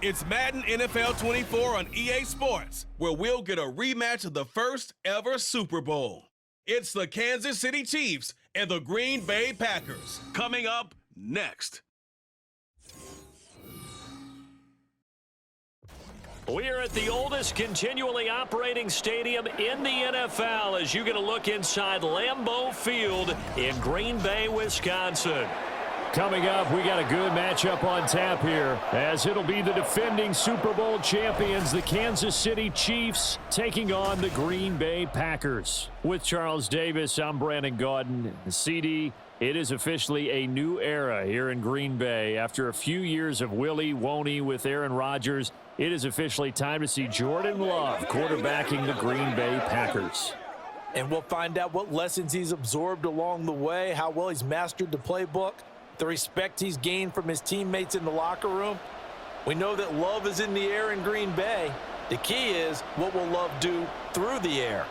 It's Madden NFL 24 on EA Sports, where we'll get a rematch of the first ever Super Bowl. It's the Kansas City Chiefs and the Green Bay Packers. Coming up next. We're at the oldest continually operating stadium in the NFL as you get a look inside Lambeau Field in Green Bay, Wisconsin. Coming up, we got a good matchup on tap here as it'll be the defending Super Bowl champions, the Kansas City Chiefs, taking on the Green Bay Packers. With Charles Davis, I'm Brandon Gaudin. CD, it is officially a new era here in Green Bay. After a few years of Willie Woney with Aaron Rodgers, it is officially time to see Jordan Love quarterbacking the Green Bay Packers. And we'll find out what lessons he's absorbed along the way, how well he's mastered the playbook, the respect he's gained from his teammates in the locker room. We know that Love is in the air in Green Bay. The key is, what will Love do through the air?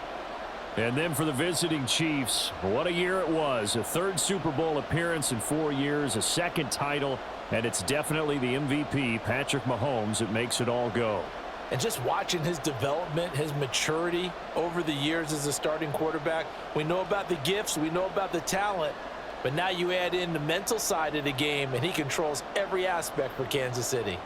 And then for the visiting Chiefs, what a year it was. A third Super Bowl appearance in 4 years, a second title, and it's definitely the MVP, Patrick Mahomes, that makes it all go. And just watching his development, his maturity over the years as a starting quarterback, we know about the gifts, we know about the talent, but now you add in the mental side of the game, and he controls every aspect for Kansas City.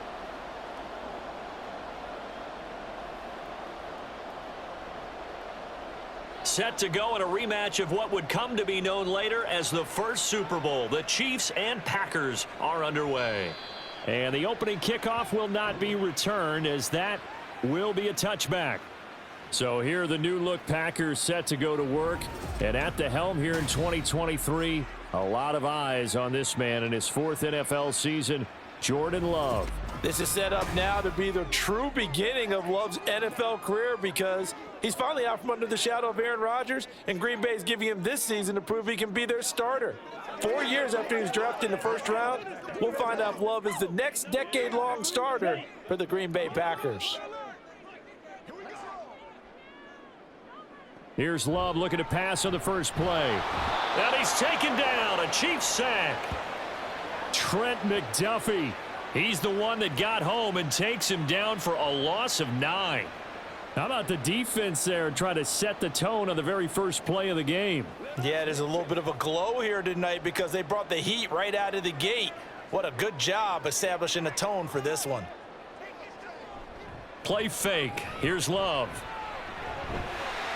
Set to go in a rematch of what would come to be known later as the first Super Bowl. The Chiefs and Packers are underway. And the opening kickoff will not be returned, as that will be a touchback. So here are the new-look Packers set to go to work. And at the helm here in 2023, a lot of eyes on this man in his fourth NFL season, Jordan Love. This is set up now to be the true beginning of Love's NFL career, because he's finally out from under the shadow of Aaron Rodgers, and Green Bay is giving him this season to prove he can be their starter. 4 years after he was drafted in the first round, we'll find out if Love is the next decade-long starter for the Green Bay Packers. Here's Love looking to pass on the first play. And he's taken down, a Chiefs sack. Trent McDuffie, he's the one that got home and takes him down for a loss of 9. How about the defense there trying to set the tone on the very first play of the game? Yeah, there's a little bit of a glow here tonight because they brought the heat right out of the gate. What a good job establishing a tone for this one. Play fake. Here's Love.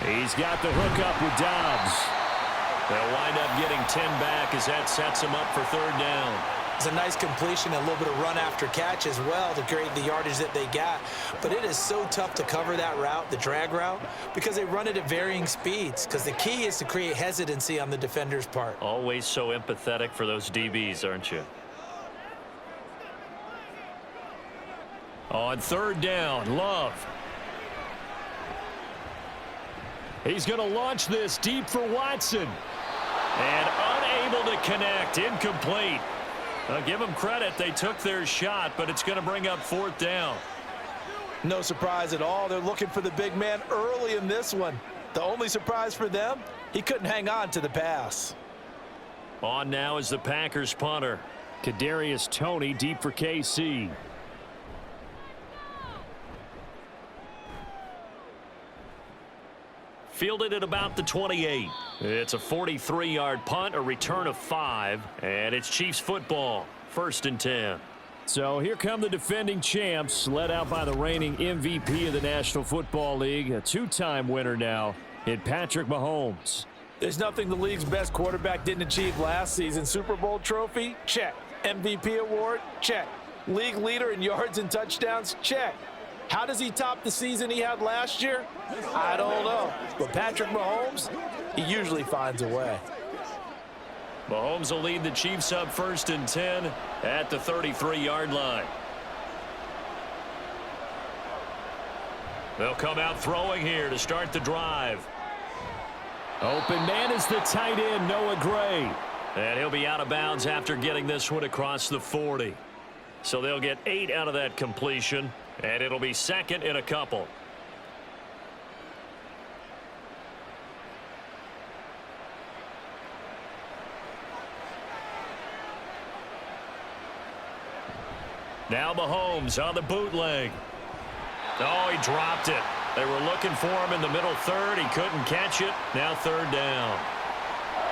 He's got the hook up with Dobbs. They'll wind up getting 10 back as that sets him up for third down. It's a nice completion, a little bit of run after catch as well to create the yardage that they got. But it is so tough to cover that route, the drag route, because they run it at varying speeds. Because the key is to create hesitancy on the defender's part. Always so empathetic for those DBs, aren't you? On third down, Love. He's going to launch this deep for Watson. And unable to connect, incomplete. I'll give them credit, they took their shot, but it's going to bring up fourth down. No surprise at all. They're looking for the big man early in this one. The only surprise for them, he couldn't hang on to the pass. On now is the Packers punter. Kadarius Toney deep for KC. Fielded at about the 28. It's a 43-yard punt, a return of 5, and it's Chiefs football, 1st and 10. So here come the defending champs, led out by the reigning MVP of the National Football League, a 2-time winner now in Patrick Mahomes. There's nothing the league's best quarterback didn't achieve last season. Super Bowl trophy? Check. MVP award? Check. League leader in yards and touchdowns? Check. How does he top the season he had last year? I don't know. But Patrick Mahomes, he usually finds a way. Mahomes will lead the Chiefs up 1st and 10 at the 33-yard line. They'll come out throwing here to start the drive. Open man is the tight end, Noah Gray. And he'll be out of bounds after getting this one across the 40. So they'll get 8 out of that completion. And it'll be 2nd and a couple. Now Mahomes on the bootleg. Oh, he dropped it. They were looking for him in the middle third. He couldn't catch it. Now third down.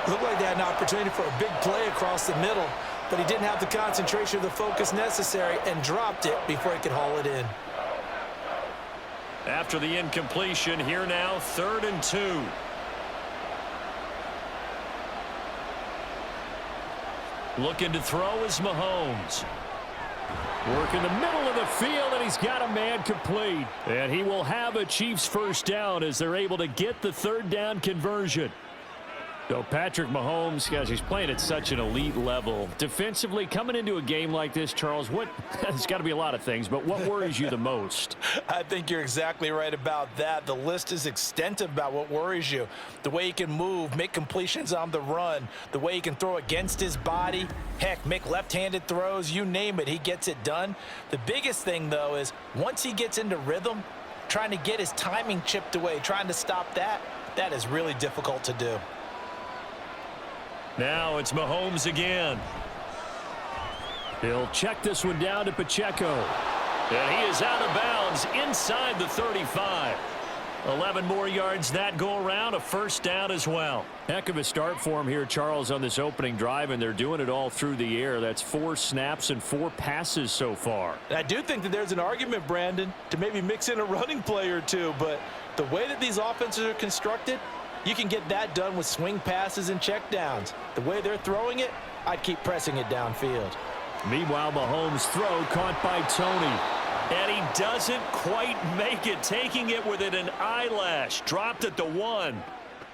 Looked like they had an opportunity for a big play across the middle, but he didn't have the concentration or the focus necessary and dropped it before he could haul it in. After the incompletion, here now, 3rd and 2. Looking to throw is Mahomes. Work in the middle of the field, and he's got a man complete. And he will have a Chiefs first down as they're able to get the third down conversion. So Patrick Mahomes, guys, he's playing at such an elite level. Defensively, coming into a game like this, Charles, there's got to be a lot of things, but what worries you the most? I think you're exactly right about that. The list is extensive about what worries you. The way he can move, make completions on the run, the way he can throw against his body, heck, make left-handed throws, you name it, he gets it done. The biggest thing, though, is once he gets into rhythm, trying to get his timing chipped away, trying to stop that is really difficult to do. Now it's Mahomes again. He'll check this one down to Pacheco. And he is out of bounds inside the 35. 11 more yards that go around, a first down as well. Heck of a start for him here, Charles, on this opening drive, and they're doing it all through the air. That's 4 snaps and 4 passes so far. And I do think that there's an argument, Brandon, to maybe mix in a running play or two, but the way that these offenses are constructed, you can get that done with swing passes and checkdowns. The way they're throwing it, I'd keep pressing it downfield. Meanwhile, Mahomes' throw caught by Tony. And he doesn't quite make it, taking it within an eyelash. Dropped at the 1.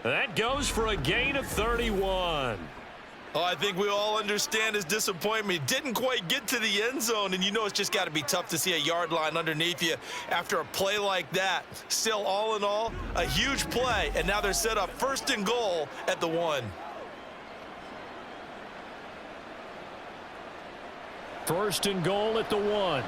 That goes for a gain of 31. Oh, I think we all understand his disappointment. He didn't quite get to the end zone, and you know it's just got to be tough to see a yard line underneath you after a play like that. Still, all in all, a huge play, and now they're set up 1st and goal at the 1. 1st and goal at the 1.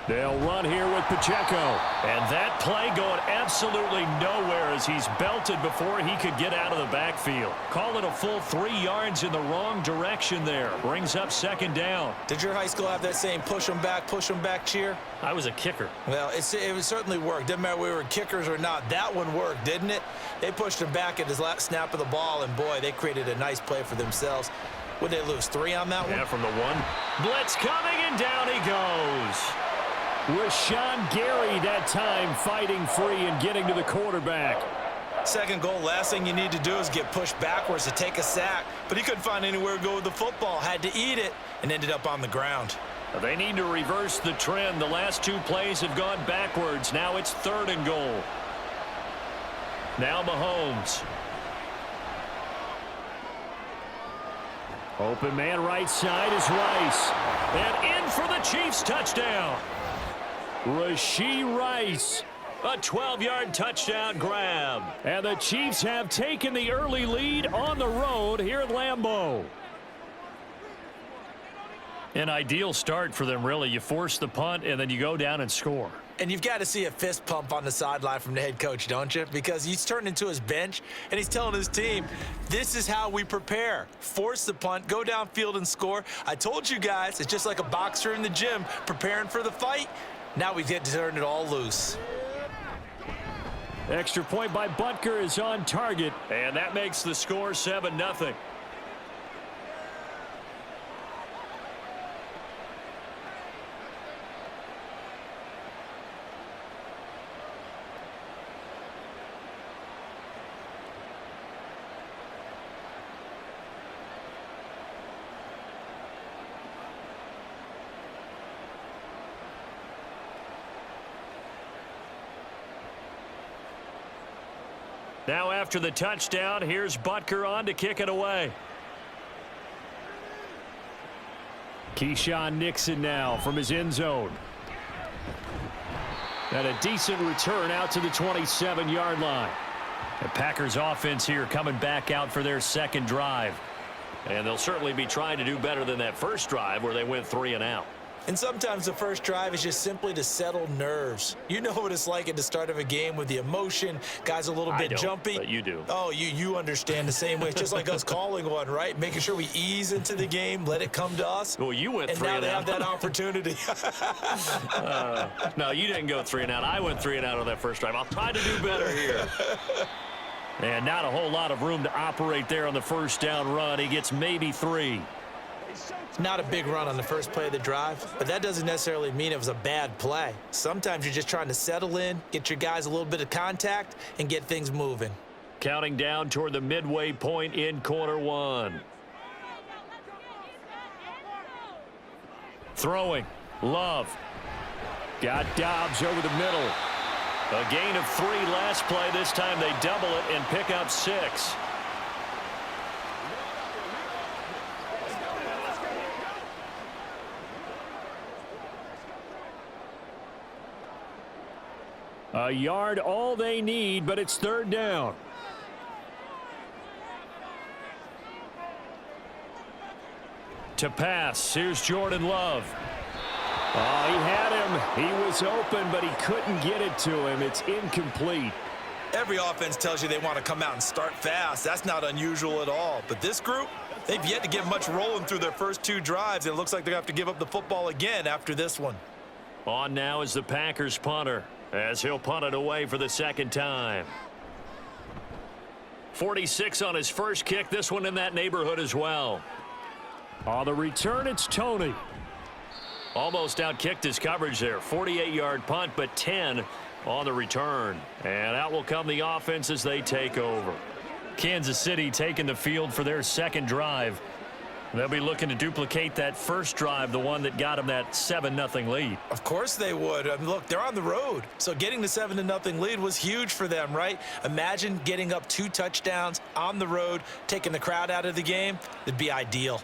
They'll run here with Pacheco. And that play going absolutely nowhere as he's belted before he could get out of the backfield. Call it a full 3 yards in the wrong direction there. Brings up 2nd down. Did your high school have that same push them back cheer? I was a kicker. Well, it certainly worked. Didn't matter if we were kickers or not. That one worked, didn't it? They pushed him back at his last snap of the ball, and boy, they created a nice play for themselves. Would they lose 3 on that one? Yeah, from the 1. Blitz coming, and down he goes. Rashawn Gary that time fighting free and getting to the quarterback. 2nd goal, last thing you need to do is get pushed backwards to take a sack. But he couldn't find anywhere to go with the football. Had to eat it and ended up on the ground. They need to reverse the trend. The last 2 plays have gone backwards. Now it's 3rd and goal. Now Mahomes. Open man right side is Rice. And in for the Chiefs touchdown. Rashee Rice, a 12-yard touchdown grab. And the Chiefs have taken the early lead on the road here at Lambeau. An ideal start for them, really. You force the punt, and then you go down and score. And you've got to see a fist pump on the sideline from the head coach, don't you? Because he's turned into his bench, and he's telling his team, this is how we prepare. Force the punt, go downfield and score. I told you guys, it's just like a boxer in the gym preparing for the fight. Now we get to turn it all loose. Extra point by Butker is on target, and that makes the score 7-0. Now after the touchdown, here's Butker on to kick it away. Keyshawn Nixon now from his end zone. And a decent return out to the 27-yard line. The Packers offense here coming back out for their 2nd drive. And they'll certainly be trying to do better than that first drive where they went 3 and out. And sometimes the first drive is just simply to settle nerves. You know what it's like at the start of a game with the emotion, guys a little bit jumpy. But you do. Oh, you understand the same way. It's just like us calling one, right? Making sure we ease into the game, let it come to us. Well, you went and 3 now and they out. have that opportunity. No, you didn't go 3 and out. I went 3 and out on that first drive. I'll try to do better here. And not a whole lot of room to operate there on the first down run. He gets maybe 3. Not a big run on the first play of the drive, but that doesn't necessarily mean it was a bad play. Sometimes you're just trying to settle in, get your guys a little bit of contact, and get things moving. Counting down toward the midway point in quarter 1. Throwing. Love. Got Dobbs over the middle. A gain of 3 last play. This time they double it and pick up 6. A yard all they need, but it's 3rd down. To pass, here's Jordan Love. Oh, he had him. He was open, but he couldn't get it to him. It's incomplete. Every offense tells you they want to come out and start fast. That's not unusual at all. But this group, they've yet to get much rolling through their first 2 drives. And it looks like they're going to have to give up the football again after this one. On now is the Packers punter, as he'll punt it away for the 2nd time. 46 on his first kick. This one in that neighborhood as well. On the return, it's Tony. Almost outkicked his coverage there. 48-yard punt, but 10 on the return. And out will come the offense as they take over. Kansas City taking the field for their 2nd drive. They'll be looking to duplicate that first drive, the one that got them that 7-0 lead. Of course they would. I mean, look, they're on the road. So getting the 7-0 lead was huge for them, right? Imagine getting up 2 touchdowns on the road, taking the crowd out of the game. It'd be ideal.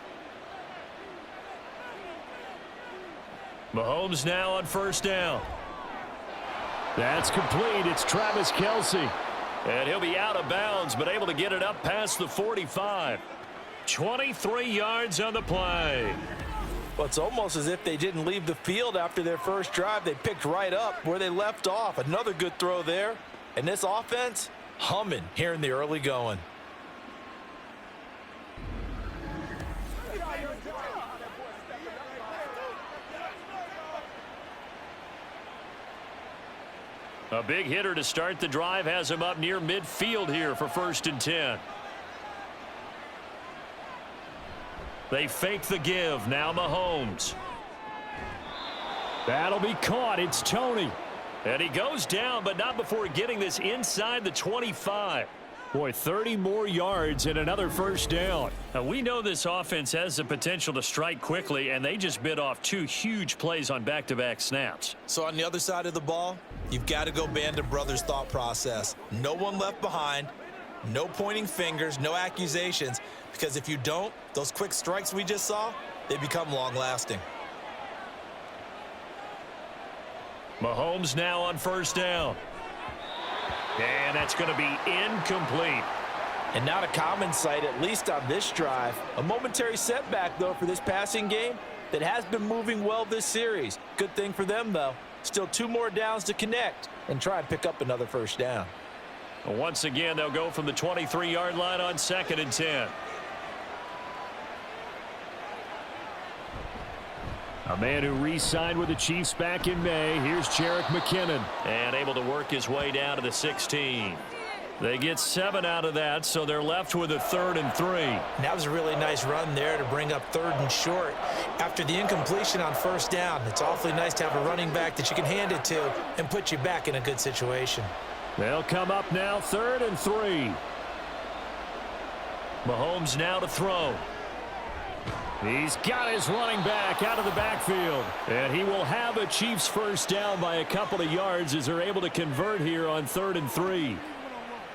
Mahomes now on first down. That's complete. It's Travis Kelce. And he'll be out of bounds, but able to get it up past the 45. 23 yards on the play. Well, it's almost as if they didn't leave the field after their first drive. They picked right up where they left off. Another good throw there. And this offense, humming here in the early going. A big hitter to start the drive has him up near midfield here for 1st and 10. They fake the give. Now Mahomes. That'll be caught. It's Tony. And he goes down, but not before getting this inside the 25. Boy, 30 more yards and another first down. Now, we know this offense has the potential to strike quickly, and they just bit off 2 huge plays on back-to-back snaps. So on the other side of the ball, you've got to go band of brothers thought process. No one left behind, no pointing fingers, no accusations, because if you don't, those quick strikes we just saw, they become long-lasting. Mahomes now on first down. And that's going to be incomplete. And not a common sight, at least on this drive. A momentary setback, though, for this passing game that has been moving well this series. Good thing for them, though. Still 2 more downs to connect and try and pick up another first down. Once again, they'll go from the 23-yard line on 2nd and 10. A man who re-signed with the Chiefs back in May. Here's Jerick McKinnon. And able to work his way down to the 16. They get 7 out of that, so they're left with a 3rd and 3. That was a really nice run there to bring up 3rd and short. After the incompletion on first down, it's awfully nice to have a running back that you can hand it to and put you back in a good situation. They'll come up now 3rd and 3. Mahomes now to throw. He's got his running back out of the backfield. And he will have a Chiefs first down by a couple of yards as they're able to convert here on 3rd and 3.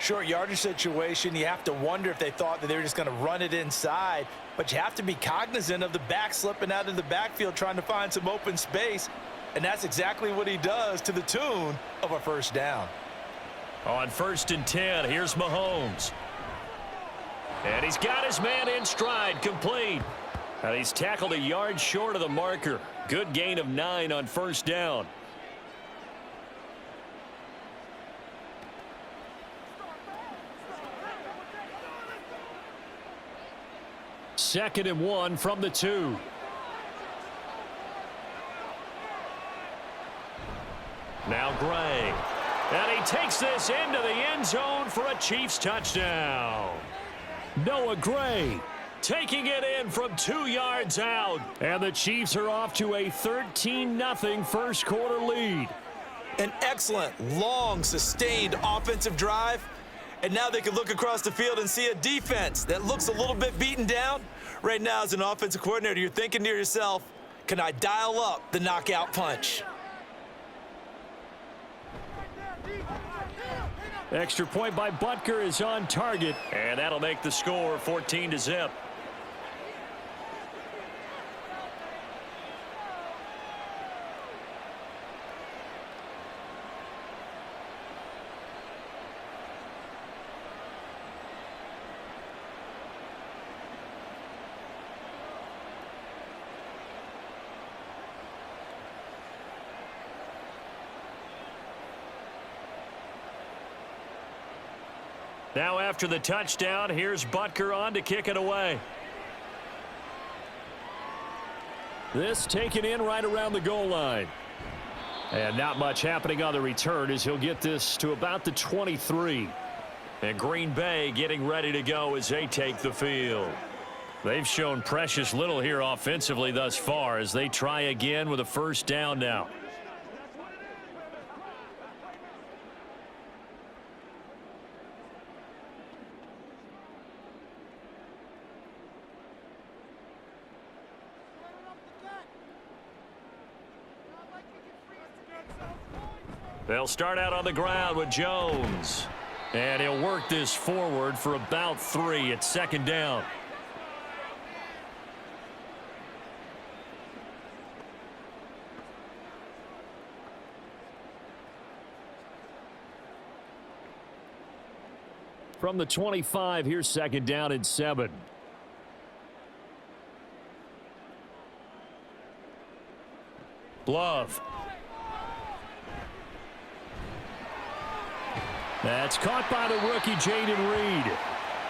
Short yardage situation, you have to wonder if they thought that they were just going to run it inside. But you have to be cognizant of the back slipping out of the backfield trying to find some open space. And that's exactly what he does to the tune of a first down. On 1st and 10, here's Mahomes. And he's got his man in stride, complete. And he's tackled a yard short of the marker. Good gain of 9 on first down. Second and 1 from the 2. Now Gray. And he takes this into the end zone for a Chiefs touchdown. Noah Gray taking it in from 2 yards out. And the Chiefs are off to a 13-0 first quarter lead. An excellent, long, sustained offensive drive. And now they can look across the field and see a defense that looks a little bit beaten down. Right now, as an offensive coordinator, you're thinking to yourself, can I dial up the knockout punch? Extra point by Butker is on target, and that'll make the score 14-0. Now after the touchdown, here's Butker on to kick it away. This taken in right around the goal line. And not much happening on the return as he'll get this to about the 23. And Green Bay getting ready to go as they take the field. They've shown precious little here offensively thus far as they try again with a first down now. They'll start out on the ground with Jones. And he'll work this forward for about 3 at second down. From the 25, here's second down and 7. Love. That's caught by the rookie, Jaden Reed.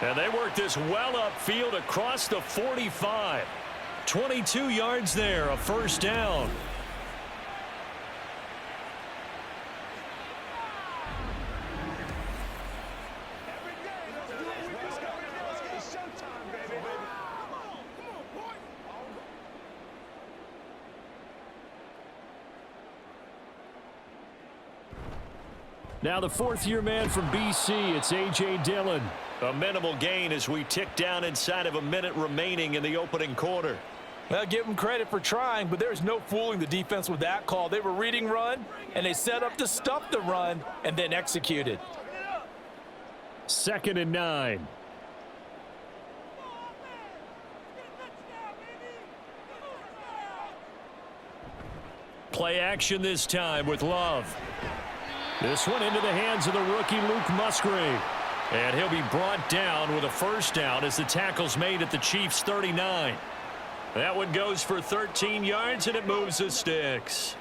And they work this well upfield across the 45. 22 yards there, a first down. Now the fourth-year man from BC, it's A.J. Dillon. A minimal gain as we tick down inside of a minute remaining in the opening quarter. Well, give them credit for trying, but there's no fooling the defense with that call. They were reading run, and they set up to stuff the run and then executed. Second and 9. Play action this time with Love. This one into the hands of the rookie Luke Musgrave. And he'll be brought down with a first down as the tackle's made at the Chiefs' 39. That one goes for 13 yards and it moves the sticks.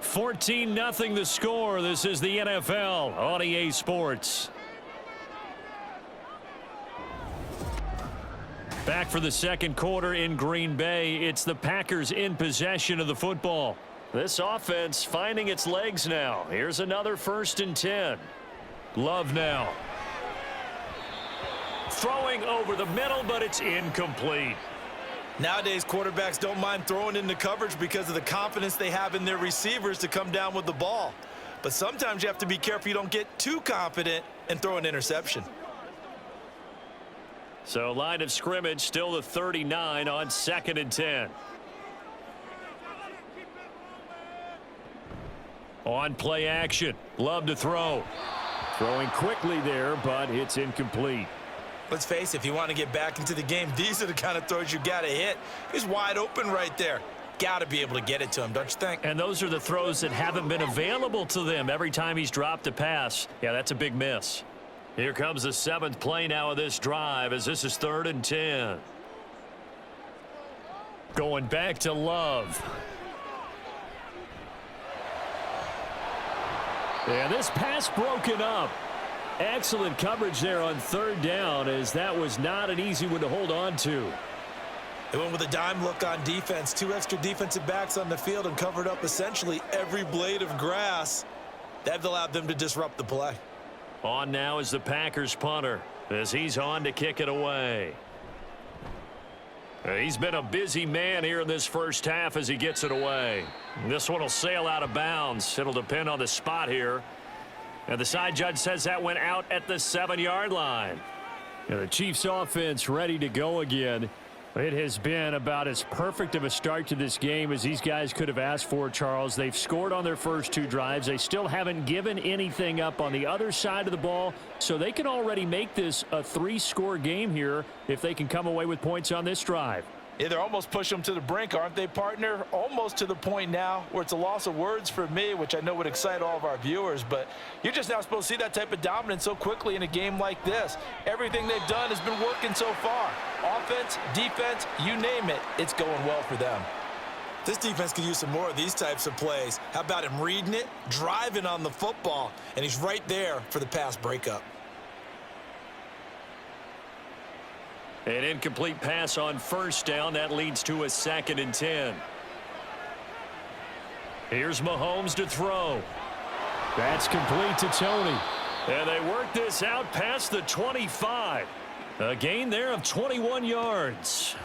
(14-0) the score. This is the NFL on EA Sports. Back for the second quarter in Green Bay. It's the Packers in possession of the football. This offense finding its legs now. Here's another 1st and 10. Love now. Throwing over the middle, but it's incomplete. Nowadays, quarterbacks don't mind throwing into coverage because of the confidence they have in their receivers to come down with the ball. But sometimes you have to be careful you don't get too confident and throw an interception. So line of scrimmage still the 39 on 2nd and 10. On play action. Love to throw. Throwing quickly there, but it's incomplete. Let's face it, if you want to get back into the game, these are the kind of throws you got to hit. He's wide open right there. got to be able to get it to him, don't you think? And those are the throws that haven't been available to them every time he's dropped a pass. Yeah, that's a big miss. Here comes the 7th play now of this drive as this is 3rd and 10. Going back to Love. And this pass broken up. Excellent coverage there on 3rd down, as that was not an easy one to hold on to. They went with a dime look on defense. 2 extra defensive backs on the field and covered up essentially every blade of grass. That allowed them to disrupt the play. On now is the Packers punter as he's on to kick it away. He's been a busy man here in this first half as he gets it away. This one will sail out of bounds. It'll depend on the spot here. And the side judge says that went out at the 7-yard line. And the Chiefs offense ready to go again. It has been about as perfect of a start to this game as these guys could have asked for, Charles. They've scored on their first 2 drives. They still haven't given anything up on the other side of the ball, so they can already make this a 3-score game here if they can come away with points on this drive. Yeah, they're almost pushing them to the brink, aren't they, partner? Almost to the point now where it's a loss of words for me, which I know would excite all of our viewers, but you're just now supposed to see that type of dominance so quickly in a game like this. Everything they've done has been working so far. Offense, defense, you name it, it's going well for them. This defense could use some more of these types of plays. How about him reading it, driving on the football, and he's right there for the pass breakup. An incomplete pass on 1st down. That leads to a 2nd and 10. Here's Mahomes to throw. That's complete to Tony. And they work this out past the 25. A gain there of 21 yards.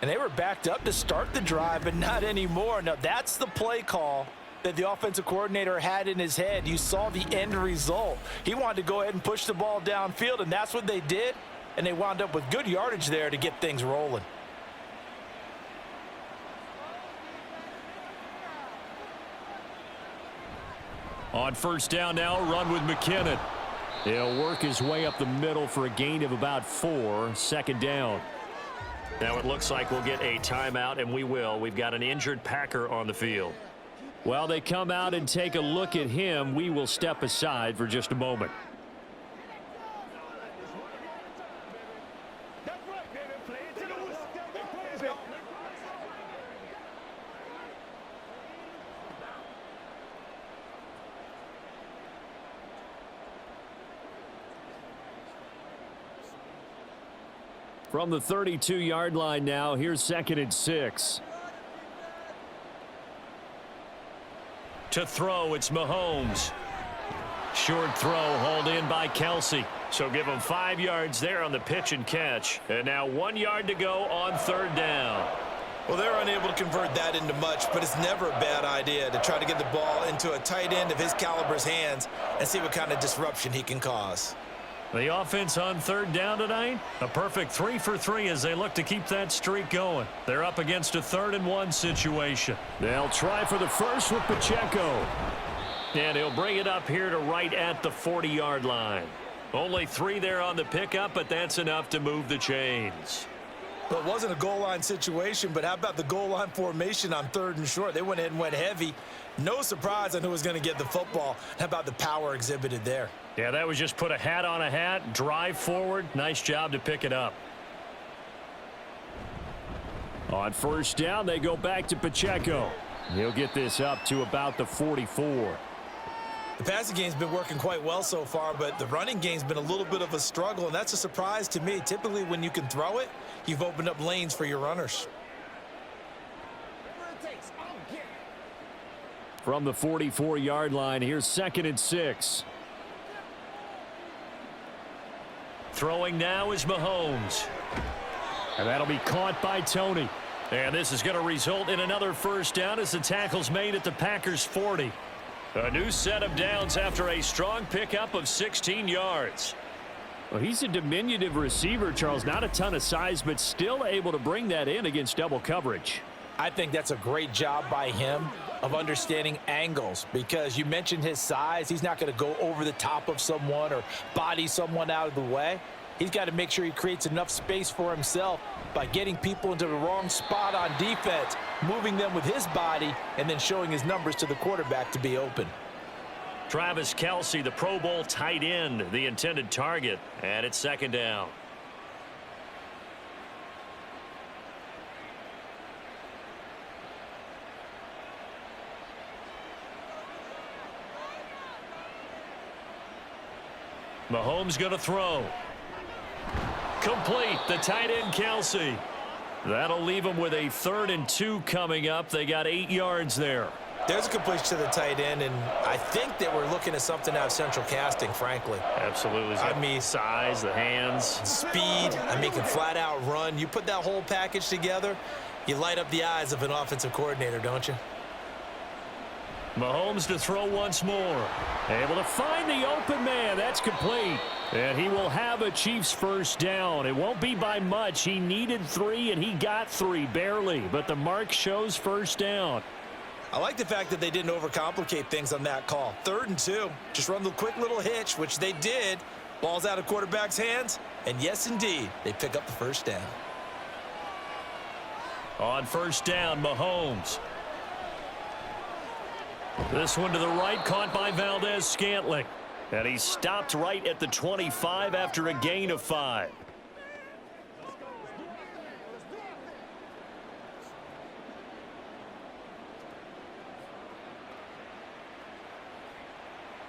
And they were backed up to start the drive, but not anymore. Now, that's the play call that the offensive coordinator had in his head. You saw the end result. He wanted to go ahead and push the ball downfield, and that's what they did. And they wound up with good yardage there to get things rolling. On 1st down now, run with McKinnon. He'll work his way up the middle for a gain of about 4. 2nd down. Now it looks like we'll get a timeout, and we will. We've got an injured Packer on the field. While they come out and take a look at him, we will step aside for just a moment. From the 32-yard line now, here's 2nd and 6. To throw, it's Mahomes. Short throw, hauled in by Kelsey. So give him 5 yards there on the pitch and catch. And now 1 yard to go on 3rd down. Well, they're unable to convert that into much, but it's never a bad idea to try to get the ball into a tight end of his caliber's hands and see what kind of disruption he can cause. The offense on 3rd down tonight, a perfect 3 for 3 as they look to keep that streak going. They're up against a 3rd and 1 situation. They'll try for the first with Pacheco. And he'll bring it up here to right at the 40-yard line. Only 3 there on the pickup, but that's enough to move the chains. Well, it wasn't a goal line situation, but how about the goal line formation on 3rd and short? They went ahead and went heavy. No surprise on who was going to get the football. How about the power exhibited there? Yeah, that was just put a hat on a hat, drive forward. Nice job to pick it up. On 1st down, they go back to Pacheco. He'll get this up to about the 44. The passing game's been working quite well so far, but the running game's been a little bit of a struggle, and that's a surprise to me. Typically, when you can throw it, you've opened up lanes for your runners. From the 44-yard line, here's 2nd and 6. Throwing now is Mahomes. And that'll be caught by Tony. And this is going to result in another 1st down as the tackle's made at the Packers' 40. A new set of downs after a strong pickup of 16 yards. Well, he's a diminutive receiver, Charles. Not a ton of size, but still able to bring that in against double coverage. I think that's a great job by him of understanding angles, because you mentioned his size. He's not going to go over the top of someone or body someone out of the way. He's got to make sure he creates enough space for himself by getting people into the wrong spot on defense, moving them with his body, and then showing his numbers to the quarterback to be open. Travis Kelce, the Pro Bowl tight end, the intended target, and it's second down. Mahomes going to throw. Complete, the tight end Kelce. That'll leave him with a 3rd and 2 coming up. They got 8 yards there. There's a completion to the tight end, and I think that we're looking at something out of central casting, frankly. Absolutely. I mean, size, the hands. Speed, he can flat out run. You put that whole package together, you light up the eyes of an offensive coordinator, don't you? Mahomes to throw once more. Able to find the open man. That's complete. And he will have a Chiefs first down. It won't be by much. He needed 3, and he got 3, barely. But the mark shows first down. I like the fact that they didn't overcomplicate things on that call. 3rd and 2. Just run the quick little hitch, which they did. Ball's out of quarterback's hands. And yes, indeed, they pick up the first down. On first down, Mahomes. This one to the right, caught by Valdez-Scantling. And he stopped right at the 25 after a gain of 5.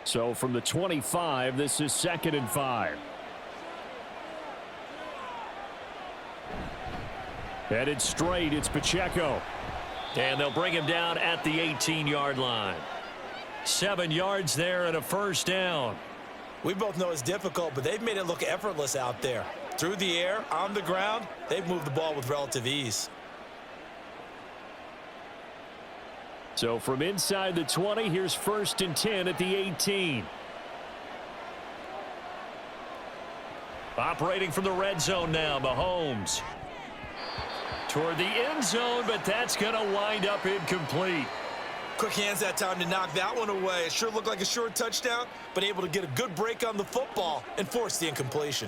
So from the 25, this is 2nd and 5. Headed straight, it's Pacheco. And they'll bring him down at the 18-yard line. 7 yards there and a first down. We both know it's difficult, but they've made it look effortless out there. Through the air, on the ground, they've moved the ball with relative ease. So from inside the 20, here's 1st and 10 at the 18. Operating from the red zone now, Mahomes. Toward the end zone, but that's going to wind up incomplete. Quick hands that time to knock that one away. It sure looked like a short touchdown, but able to get a good break on the football and force the incompletion.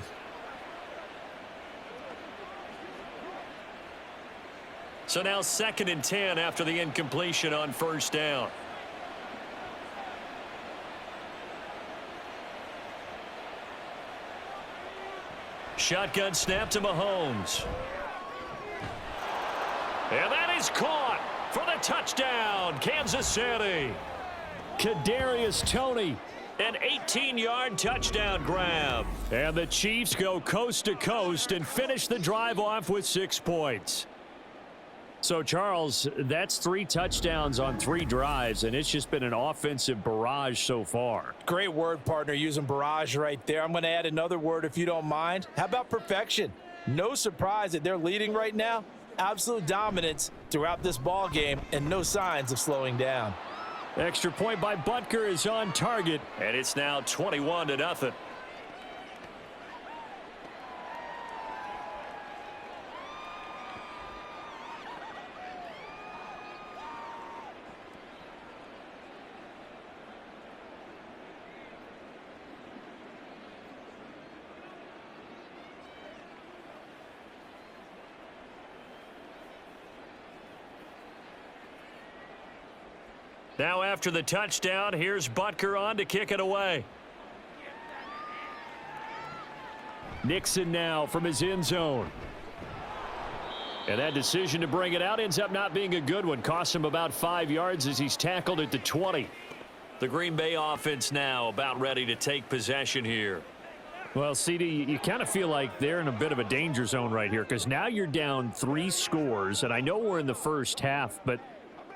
So now 2nd and 10 after the incompletion on first down. Shotgun snap to Mahomes. And that is caught for the touchdown, Kansas City. Kadarius Toney, an 18-yard touchdown grab. And the Chiefs go coast to coast and finish the drive off with 6 points. So, Charles, that's 3 touchdowns on 3 drives, and it's just been an offensive barrage so far. Great word, partner, using barrage right there. I'm going to add another word if you don't mind. How about perfection? No surprise that they're leading right now. Absolute dominance throughout this ball game and no signs of slowing down. Extra point by Butker is on target, and it's now 21-0. Now after the touchdown, here's Butker on to kick it away. Nixon now from his end zone. And that decision to bring it out ends up not being a good one. Costs him about 5 yards as he's tackled at the 20. The Green Bay offense now about ready to take possession here. Well, CD, you kind of feel like they're in a bit of a danger zone right here because now you're down 3 scores. And I know we're in the first half, but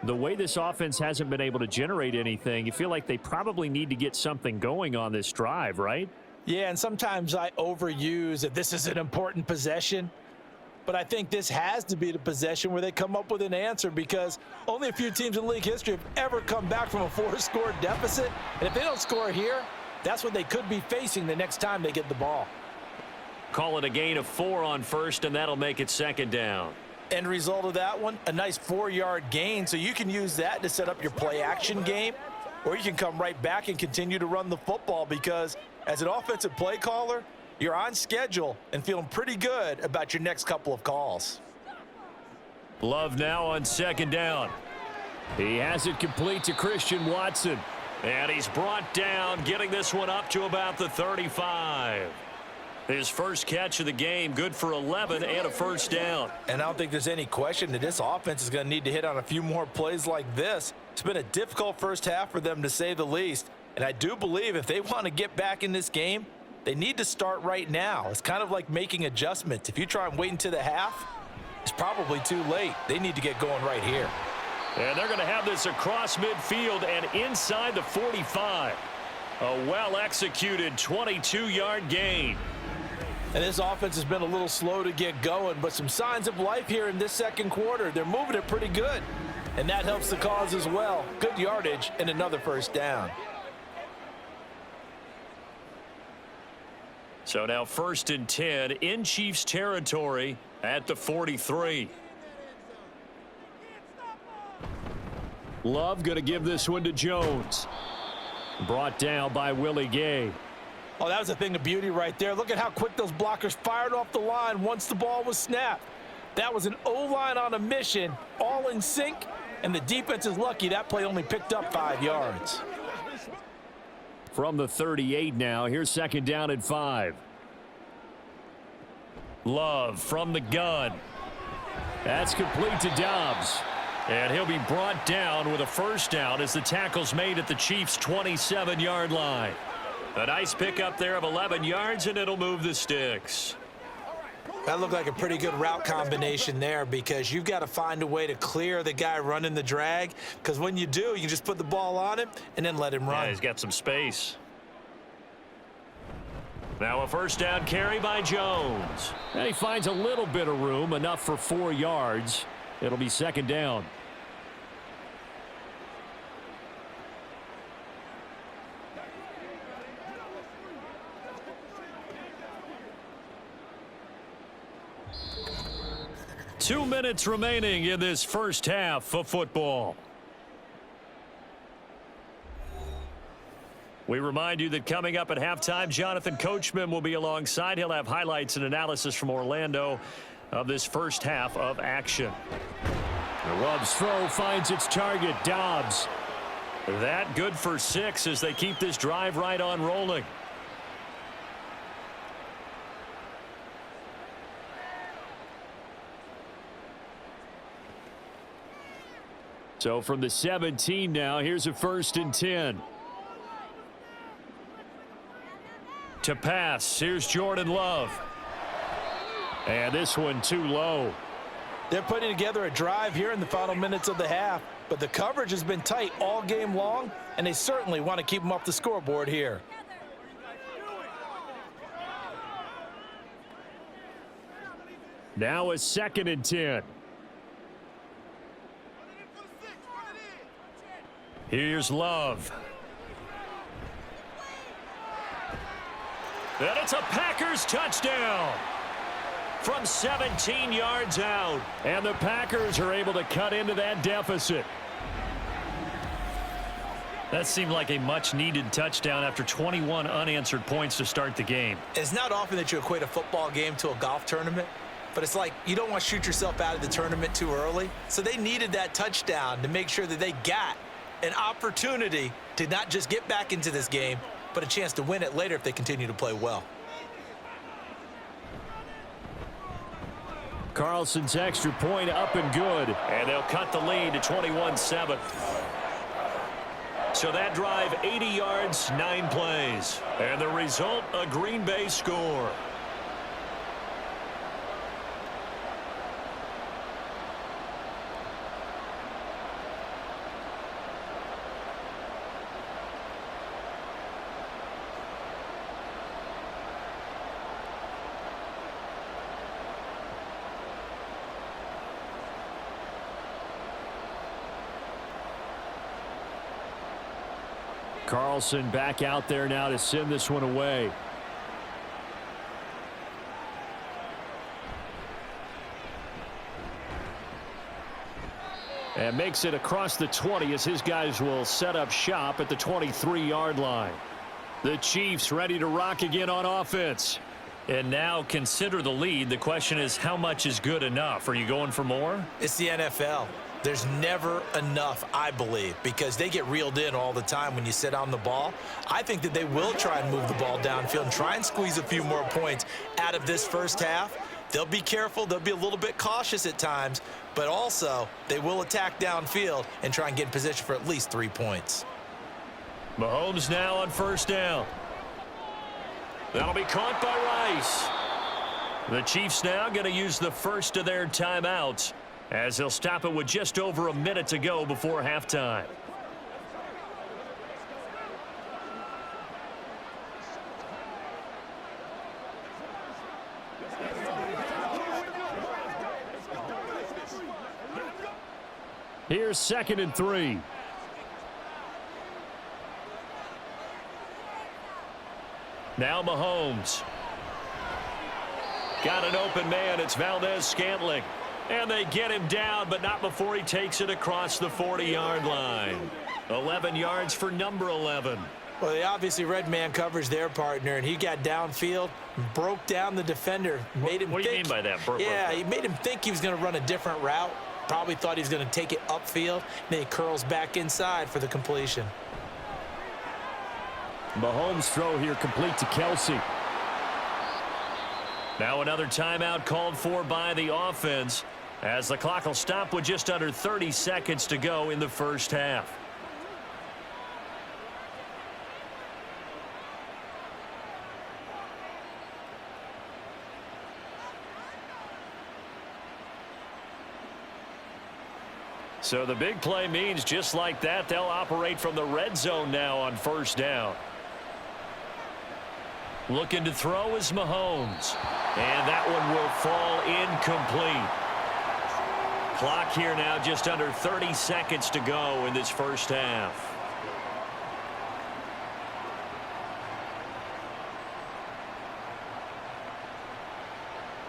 the way this offense hasn't been able to generate anything, you feel like they probably need to get something going on this drive, right? Yeah, and sometimes I overuse that this is an important possession. But I think this has to be the possession where they come up with an answer because only a few teams in league history have ever come back from a 4-score deficit. And if they don't score here, that's what they could be facing the next time they get the ball. Call it a gain of 4 on first, and that'll make it 2nd down. End result of that one, a nice 4-yard gain. So you can use that to set up your play action game, or you can come right back and continue to run the football because as an offensive play caller, You're on schedule and feeling pretty good about your next couple of calls. Love now on second down. He has it complete to Christian Watson. And he's brought down, getting this one up to about the 35. His first catch of the game, good for 11 and a first down. And I don't think there's any question that this offense is going to need to hit on a few more plays like this. It's been a difficult first half for them, to say the least. And I do believe if they want to get back in this game, they need to start right now. It's kind of like making adjustments. If you try and wait until the half, it's probably too late. They need to get going right here. And they're going to have this across midfield and inside the 45. A well-executed 22-yard gain. And this offense has been a little slow to get going, but some signs of life here in this second quarter. They're moving it pretty good, and that helps the cause as well. Good yardage and another first down. So now 1st and 10 in Chiefs territory at the 43. Love going to give this one to Jones. Brought down by Willie Gay. Oh, that was a thing of beauty right there. Look at how quick those blockers fired off the line once the ball was snapped. That was an O-line on a mission, all in sync, and the defense is lucky that play only picked up 5 yards. From the 38 now, here's second down and 5. Love from the gun. That's complete to Dobbs. And he'll be brought down with a first down as the tackle's made at the Chiefs' 27-yard line. A nice pickup there of 11 yards, and it'll move the sticks. That looked like a pretty good route combination there, because you've got to find a way to clear the guy running the drag, because when you do, you just put the ball on him and then let him run. Yeah, he's got some space. Now a first down carry by Jones. And he finds a little bit of room, enough for 4 yards. It'll be second down. Two minutes remaining in this first half of football. We remind you that coming up at halftime, Jonathan Coachman will be alongside. He'll have highlights and analysis from Orlando of this first half of action. The Love's throw finds its target, Dobbs. That good for 6 as they keep this drive right on rolling. So from the 17 now, here's a 1st and 10. To pass, here's Jordan Love. And this one too low. They're putting together a drive here in the final minutes of the half, but the coverage has been tight all game long, and they certainly want to keep them off the scoreboard here. Now a 2nd and 10. Here's Love. And it's a Packers touchdown from 17 yards out. And the Packers are able to cut into that deficit. That seemed like a much-needed touchdown after 21 unanswered points to start the game. It's not often that you equate a football game to a golf tournament, but it's like you don't want to shoot yourself out of the tournament too early. So they needed that touchdown to make sure that they got an opportunity to not just get back into this game, but a chance to win it later if they continue to play well. Carlson's extra point up and good. And they'll cut the lead to 21-7. So that drive, 80 yards, 9 plays. And the result, a Green Bay score. Carlson back out there now to send this one away. And makes it across the 20 as his guys will set up shop at the 23-yard line. The Chiefs ready to rock again on offense. And now consider the lead. The question is, how much is good enough? Are you going for more? It's the NFL. There's never enough, I believe, because they get reeled in all the time when you sit on the ball. I think that they will try and move the ball downfield and try and squeeze a few more points out of this first half. They'll be careful. They'll be a little bit cautious at times, but also they will attack downfield and try and get in position for at least 3 points. Mahomes now on first down. That'll be caught by Rice. The Chiefs now going to use the first of their timeouts as they'll stop it with just over a minute to go before halftime. Here's 2nd and 3. Now Mahomes. Got an open man. It's Valdez-Scantling. And they get him down, but not before he takes it across the 40-yard line. 11 yards for number 11. Well, they obviously read man coverage their partner, and he got downfield, broke down the defender, made him What do you mean by that? Yeah, he made him think he was going to run a different route. Probably thought he was going to take it upfield. Then he curls back inside for the completion. Mahomes' throw here complete to Kelsey. Now another timeout called for by the offense as the clock will stop with just under 30 seconds to go in the first half. So the big play means just like that, they'll operate from the red zone now on first down. Looking to throw is Mahomes. And that one will fall incomplete. Clock here now just under 30 seconds to go in this first half.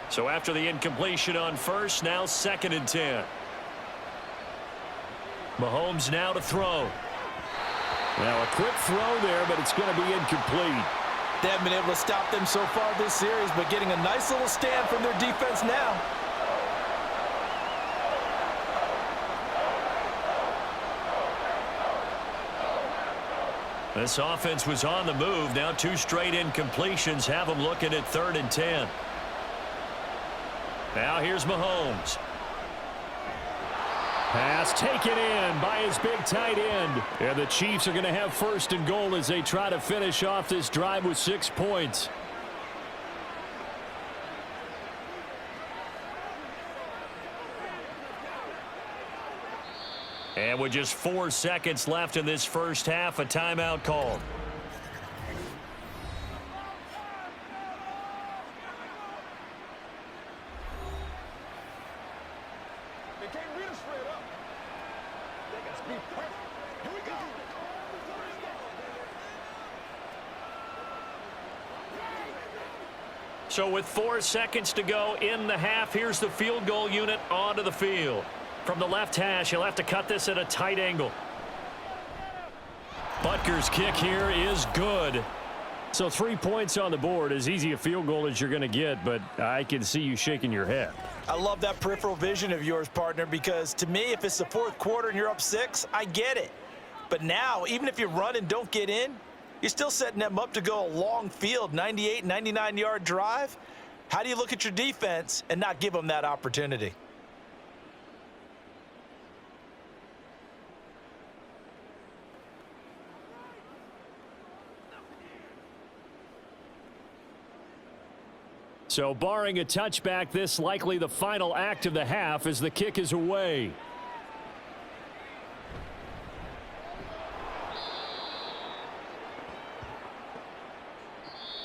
So after the incompletion on first, now 2nd and 10. Mahomes now to throw. Now a quick throw there, but it's going to be incomplete. They haven't been able to stop them so far this series, but getting a nice little stand from their defense now. This offense was on the move. Now 2 straight incompletions have them looking at 3rd and 10. Now here's Mahomes. Pass taken in by his big tight end. And the Chiefs are going to have 1st and goal as they try to finish off this drive with 6 points. And with just 4 seconds left in this first half, a timeout called. So with 4 seconds to go in the half, here's the field goal unit onto the field. From the left hash, he'll have to cut this at a tight angle. Butker's kick here is good. So 3 points on the board, as easy a field goal as you're going to get, but I can see you shaking your head. I love that peripheral vision of yours, partner, because to me, if it's the 4th quarter and you're up 6, I get it. But now, even if you run and don't get in, you're still setting them up to go a long field, 98, 99-yard drive. How do you look at your defense and not give them that opportunity? So barring a touchback, this likely the final act of the half as the kick is away.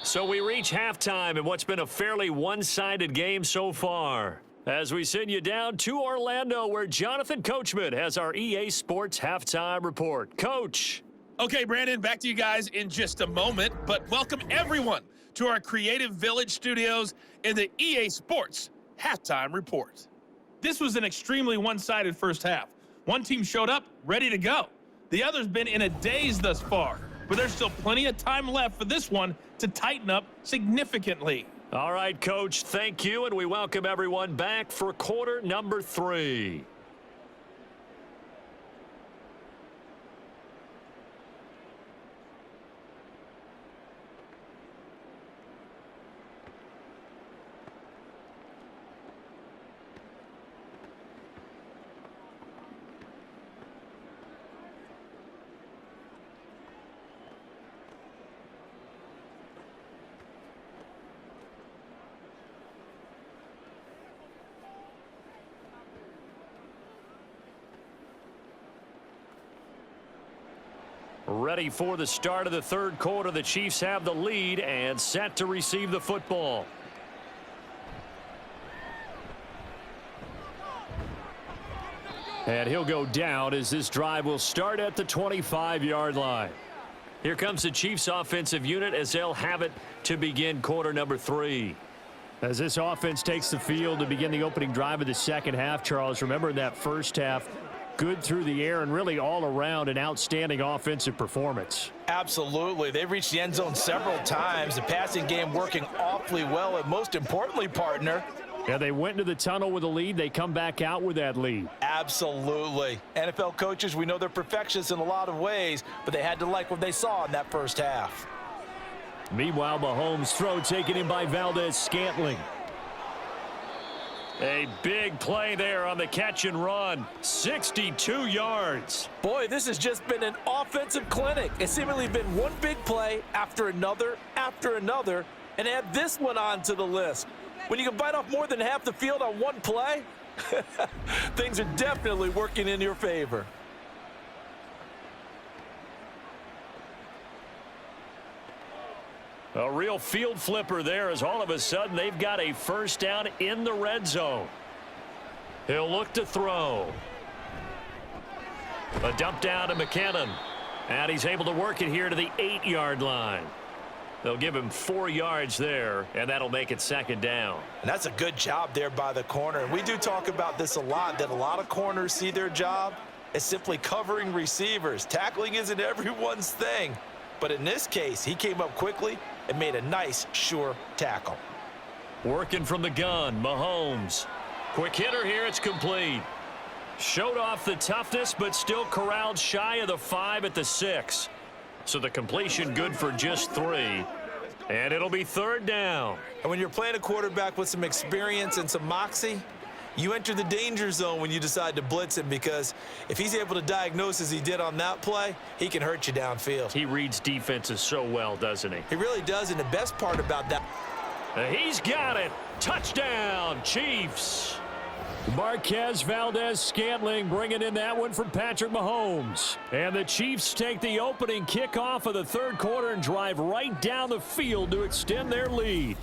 So we reach halftime in what's been a fairly one-sided game so far. As we send you down to Orlando, where Jonathan Coachman has our EA Sports Halftime Report. Coach. Okay, Brandon, back to you guys in just a moment, but welcome everyone to our Creative Village studios in the EA Sports Halftime Report. This was an extremely one-sided first half. One team showed up ready to go. The other's been in a daze thus far, but there's still plenty of time left for this one to tighten up significantly. All right, Coach, thank you, and we welcome everyone back for quarter number 3. Ready for the start of the third quarter. The Chiefs have the lead and set to receive the football. And he'll go down as this drive will start at the 25-yard line. Here comes the Chiefs offensive unit as they'll have it to begin quarter number 3. As this offense takes the field to begin the opening drive of the second half, Charles, remember in that first half, good through the air and really all around an outstanding offensive performance. Absolutely. They've reached the end zone several times. The passing game working awfully well, and most importantly, partner, yeah, they went into the tunnel with a lead. They come back out with that lead. Absolutely. NFL coaches, we know they're perfectionists in a lot of ways, but they had to like what they saw in that first half. Meanwhile, Mahomes' throw taken in by Valdez-Scantling. A big play there on the catch and run. 62 yards. Boy, this has just been an offensive clinic. It's seemingly been one big play after another, and add this one on to the list. When you can bite off more than half the field on one play, things are definitely working in your favor. A real field flipper there as all of a sudden they've got a first down in the red zone. He'll look to throw. A dump down to McKinnon. And he's able to work it here to the 8-yard line. They'll give him 4 yards there, and that'll make it second down. And that's a good job there by the corner. And we do talk about this a lot, that a lot of corners see their job as simply covering receivers. Tackling isn't everyone's thing. But in this case, he came up quickly and made a nice, sure tackle. Working from the gun, Mahomes. Quick hitter here, it's complete. Showed off the toughness, but still corralled shy of the 5 at the 6. So the completion good for just 3. And it'll be third down. And when you're playing a quarterback with some experience and some moxie, you enter the danger zone when you decide to blitz him, because if he's able to diagnose as he did on that play, he can hurt you downfield. He reads defenses so well, doesn't he? He really does, and the best part about that. He's got it. Touchdown, Chiefs. Marquez Valdez-Scantling bringing in that one from Patrick Mahomes. And the Chiefs take the opening kickoff of the third quarter and drive right down the field to extend their lead.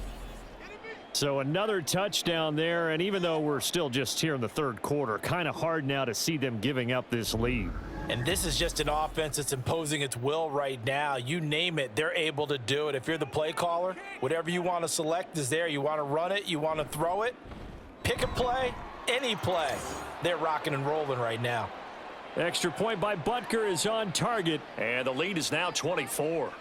So another touchdown there, and even though we're still just here in the third quarter, kind of hard now to see them giving up this lead. And this is just an offense that's imposing its will right now. You name it, they're able to do it. If you're the play caller, whatever you want to select is there. You want to run it, you want to throw it, pick a play, any play. They're rocking and rolling right now. Extra point by Butker is on target. And the lead is now 24.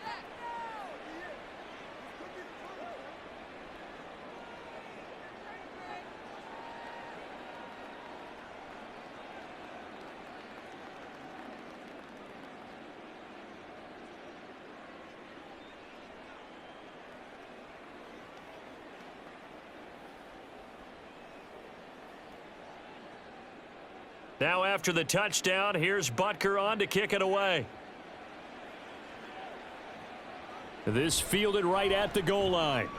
Now after the touchdown, here's Butker on to kick it away. This fielded right at the goal line.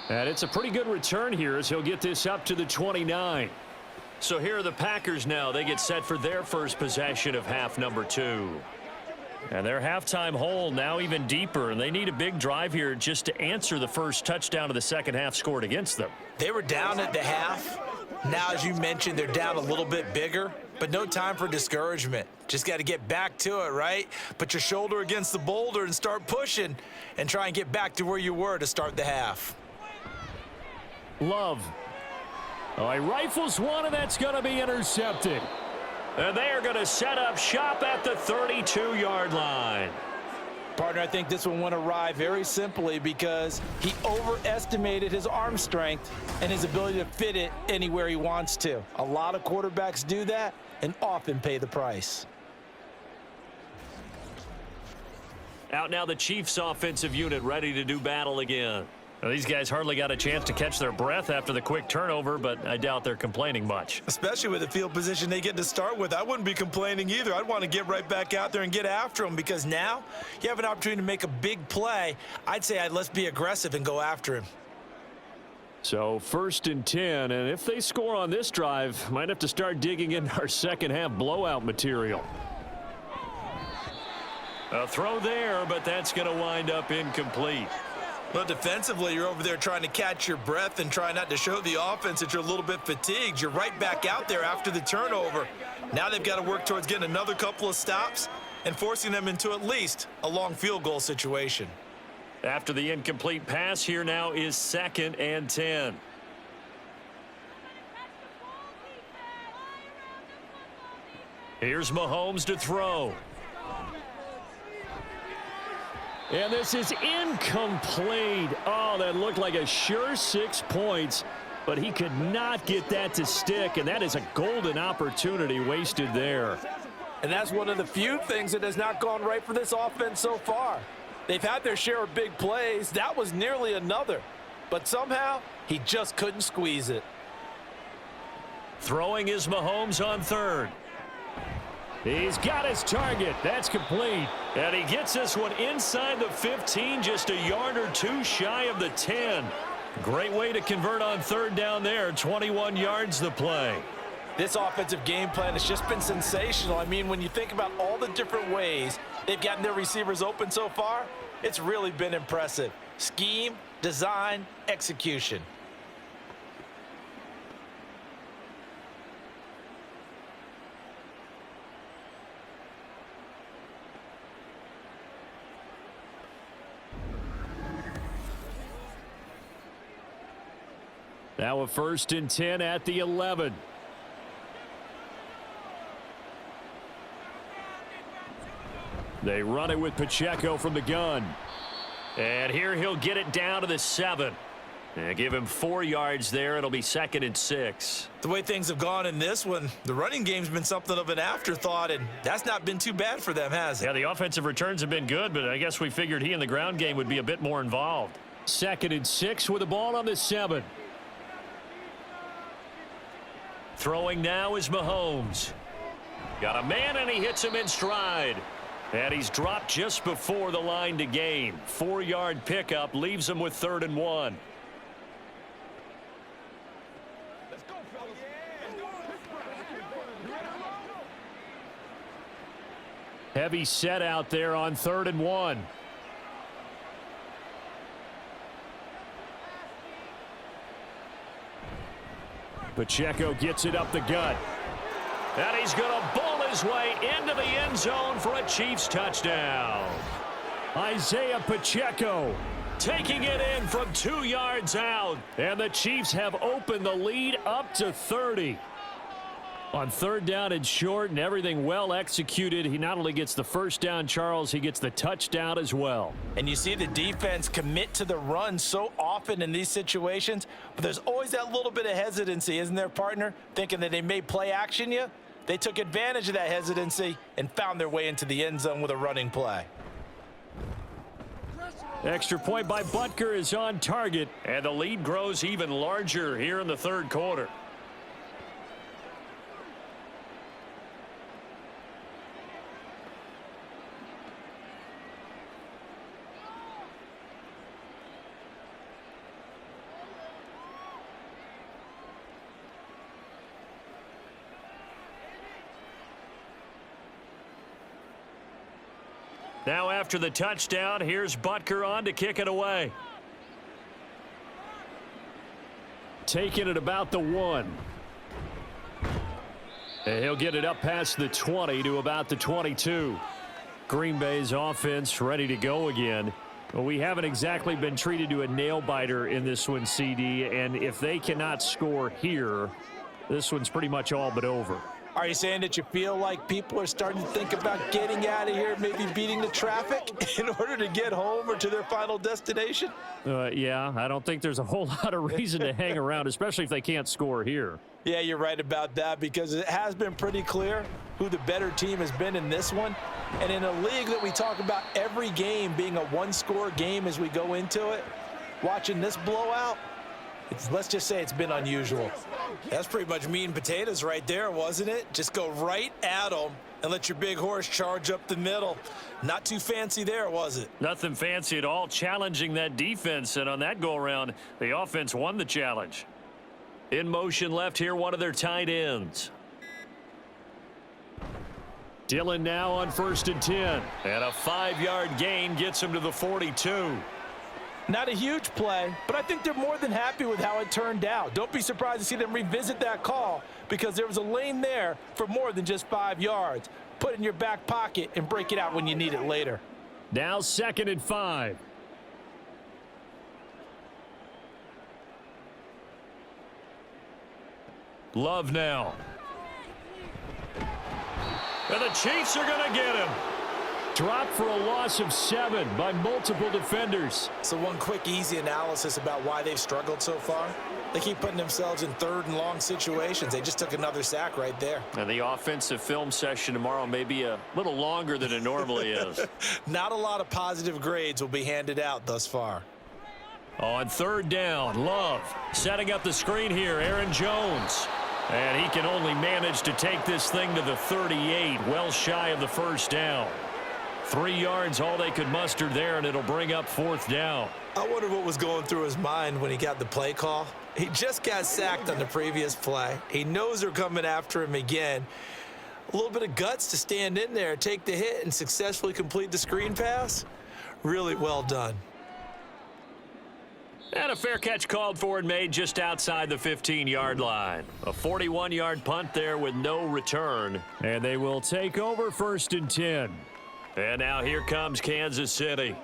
And it's a pretty good return here as he'll get this up to the 29. So here are the Packers now. They get set for their first possession of half number 2. And their halftime hole now even deeper, and they need a big drive here just to answer the first touchdown of the second half scored against them. They were down at the half. Now, as you mentioned, they're down a little bit bigger, but no time for discouragement. Just got to get back to it, right? Put your shoulder against the boulder and start pushing and try and get back to where you were to start the half. Love. Oh, he rifles one, and that's going to be intercepted. And they are going to set up shop at the 32-yard line. Partner, I think this one went awry very simply because he overestimated his arm strength and his ability to fit it anywhere he wants to. A lot of quarterbacks do that and often pay the price. Out now the Chiefs offensive unit ready to do battle again. Well, these guys hardly got a chance to catch their breath after the quick turnover, but I doubt they're complaining much. Especially with the field position they get to start with. I wouldn't be complaining either. I'd want to get right back out there and get after them because now you have an opportunity to make a big play. I'd say let's be aggressive and go after him. So 1st and 10, and if they score on this drive, might have to start digging in our second half blowout material. A throw there, but that's going to wind up incomplete. Well, defensively, you're over there trying to catch your breath and try not to show the offense that you're a little bit fatigued. You're right back out there after the turnover. Now they've got to work towards getting another couple of stops and forcing them into at least a long field goal situation. After the incomplete pass, here now is 2nd and 10. Here's Mahomes to throw. And this is incomplete. Oh, that looked like a sure 6 points, but he could not get that to stick, and that is a golden opportunity wasted there. And that's one of the few things that has not gone right for this offense so far. They've had their share of big plays. That was nearly another. But somehow, he just couldn't squeeze it. Throwing is Mahomes on 3rd. He's got his target. That's complete. And he gets this one inside the 15, just a yard or two shy of the 10. Great way to convert on 3rd down there. 21 yards the play. This offensive game plan has just been sensational. I mean, when you think about all the different ways they've gotten their receivers open so far, it's really been impressive. Scheme, design, execution. Now a 1st and 10 at the 11. They run it with Pacheco from the gun. And here he'll get it down to the 7. And give him 4 yards there. It'll be 2nd and 6. The way things have gone in this one, the running game's been something of an afterthought, and that's not been too bad for them, has it? Yeah, the offensive returns have been good, but I guess we figured he in the ground game would be a bit more involved. 2nd and 6 with the ball on the 7. Throwing now is Mahomes. Got a man, and he hits him in stride. And he's dropped just before the line to gain. 4-yard pickup leaves him with 3rd and 1. Heavy set out there on 3rd and 1. Pacheco gets it up the gut. And he's going to bowl his way into the end zone for a Chiefs touchdown. Isaiah Pacheco taking it in from 2 yards out. And the Chiefs have opened the lead up to 30. On 3rd down and short, and everything well executed. He not only gets the 1st down, Charles, he gets the touchdown as well. And you see the defense commit to the run so often in these situations, but there's always that little bit of hesitancy, isn't there, partner? Thinking that they may play action you. They took advantage of that hesitancy and found their way into the end zone with a running play. Extra point by Butker is on target. And the lead grows even larger here in the 3rd quarter. Now after the touchdown, here's Butker on to kick it away. Taking it about the 1. And he'll get it up past the 20 to about the 22. Green Bay's offense ready to go again. Well, we haven't exactly been treated to a nail-biter in this one, CD, and if they cannot score here, this one's pretty much all but over. Are you saying that you feel like people are starting to think about getting out of here, maybe beating the traffic in order to get home or to their final destination? Yeah, I don't think there's a whole lot of reason to hang around, especially if they can't score here. Yeah, you're right about that, because it has been pretty clear who the better team has been in this one. And in a league that we talk about every game being a one-score game as we go into it, watching this blowout, let's just say it's been unusual. That's pretty much meat and potatoes right there, wasn't it? Just go right at them and let your big horse charge up the middle. Not too fancy there, was it? Nothing fancy at all, challenging that defense, and on that go-around, the offense won the challenge. In motion left here, one of their tight ends. Dillon now on 1st and 10. And a 5-yard gain gets him to the 42. Not a huge play, but I think they're more than happy with how it turned out. Don't be surprised to see them revisit that call, because there was a lane there for more than just 5 yards. Put it in your back pocket and break it out when you need it later. Now 2nd and 5. Love now. And the Chiefs are going to get him. Dropped for a loss of 7 by multiple defenders. So one quick, easy analysis about why they've struggled so far. They keep putting themselves in 3rd and long situations. They just took another sack right there. And the offensive film session tomorrow may be a little longer than it normally is. Not a lot of positive grades will be handed out thus far. On 3rd down, Love setting up the screen here, Aaron Jones. And he can only manage to take this thing to the 38, well shy of the 1st down. 3 yards, all they could muster there, and it'll bring up 4th down. I wonder what was going through his mind when he got the play call. He just got sacked on the previous play. He knows they're coming after him again. A little bit of guts to stand in there, take the hit, and successfully complete the screen pass. Really well done. And a fair catch called for and made just outside the 15-yard line. A 41-yard punt there with no return. And they will take over 1st and 10. And now here comes Kansas City.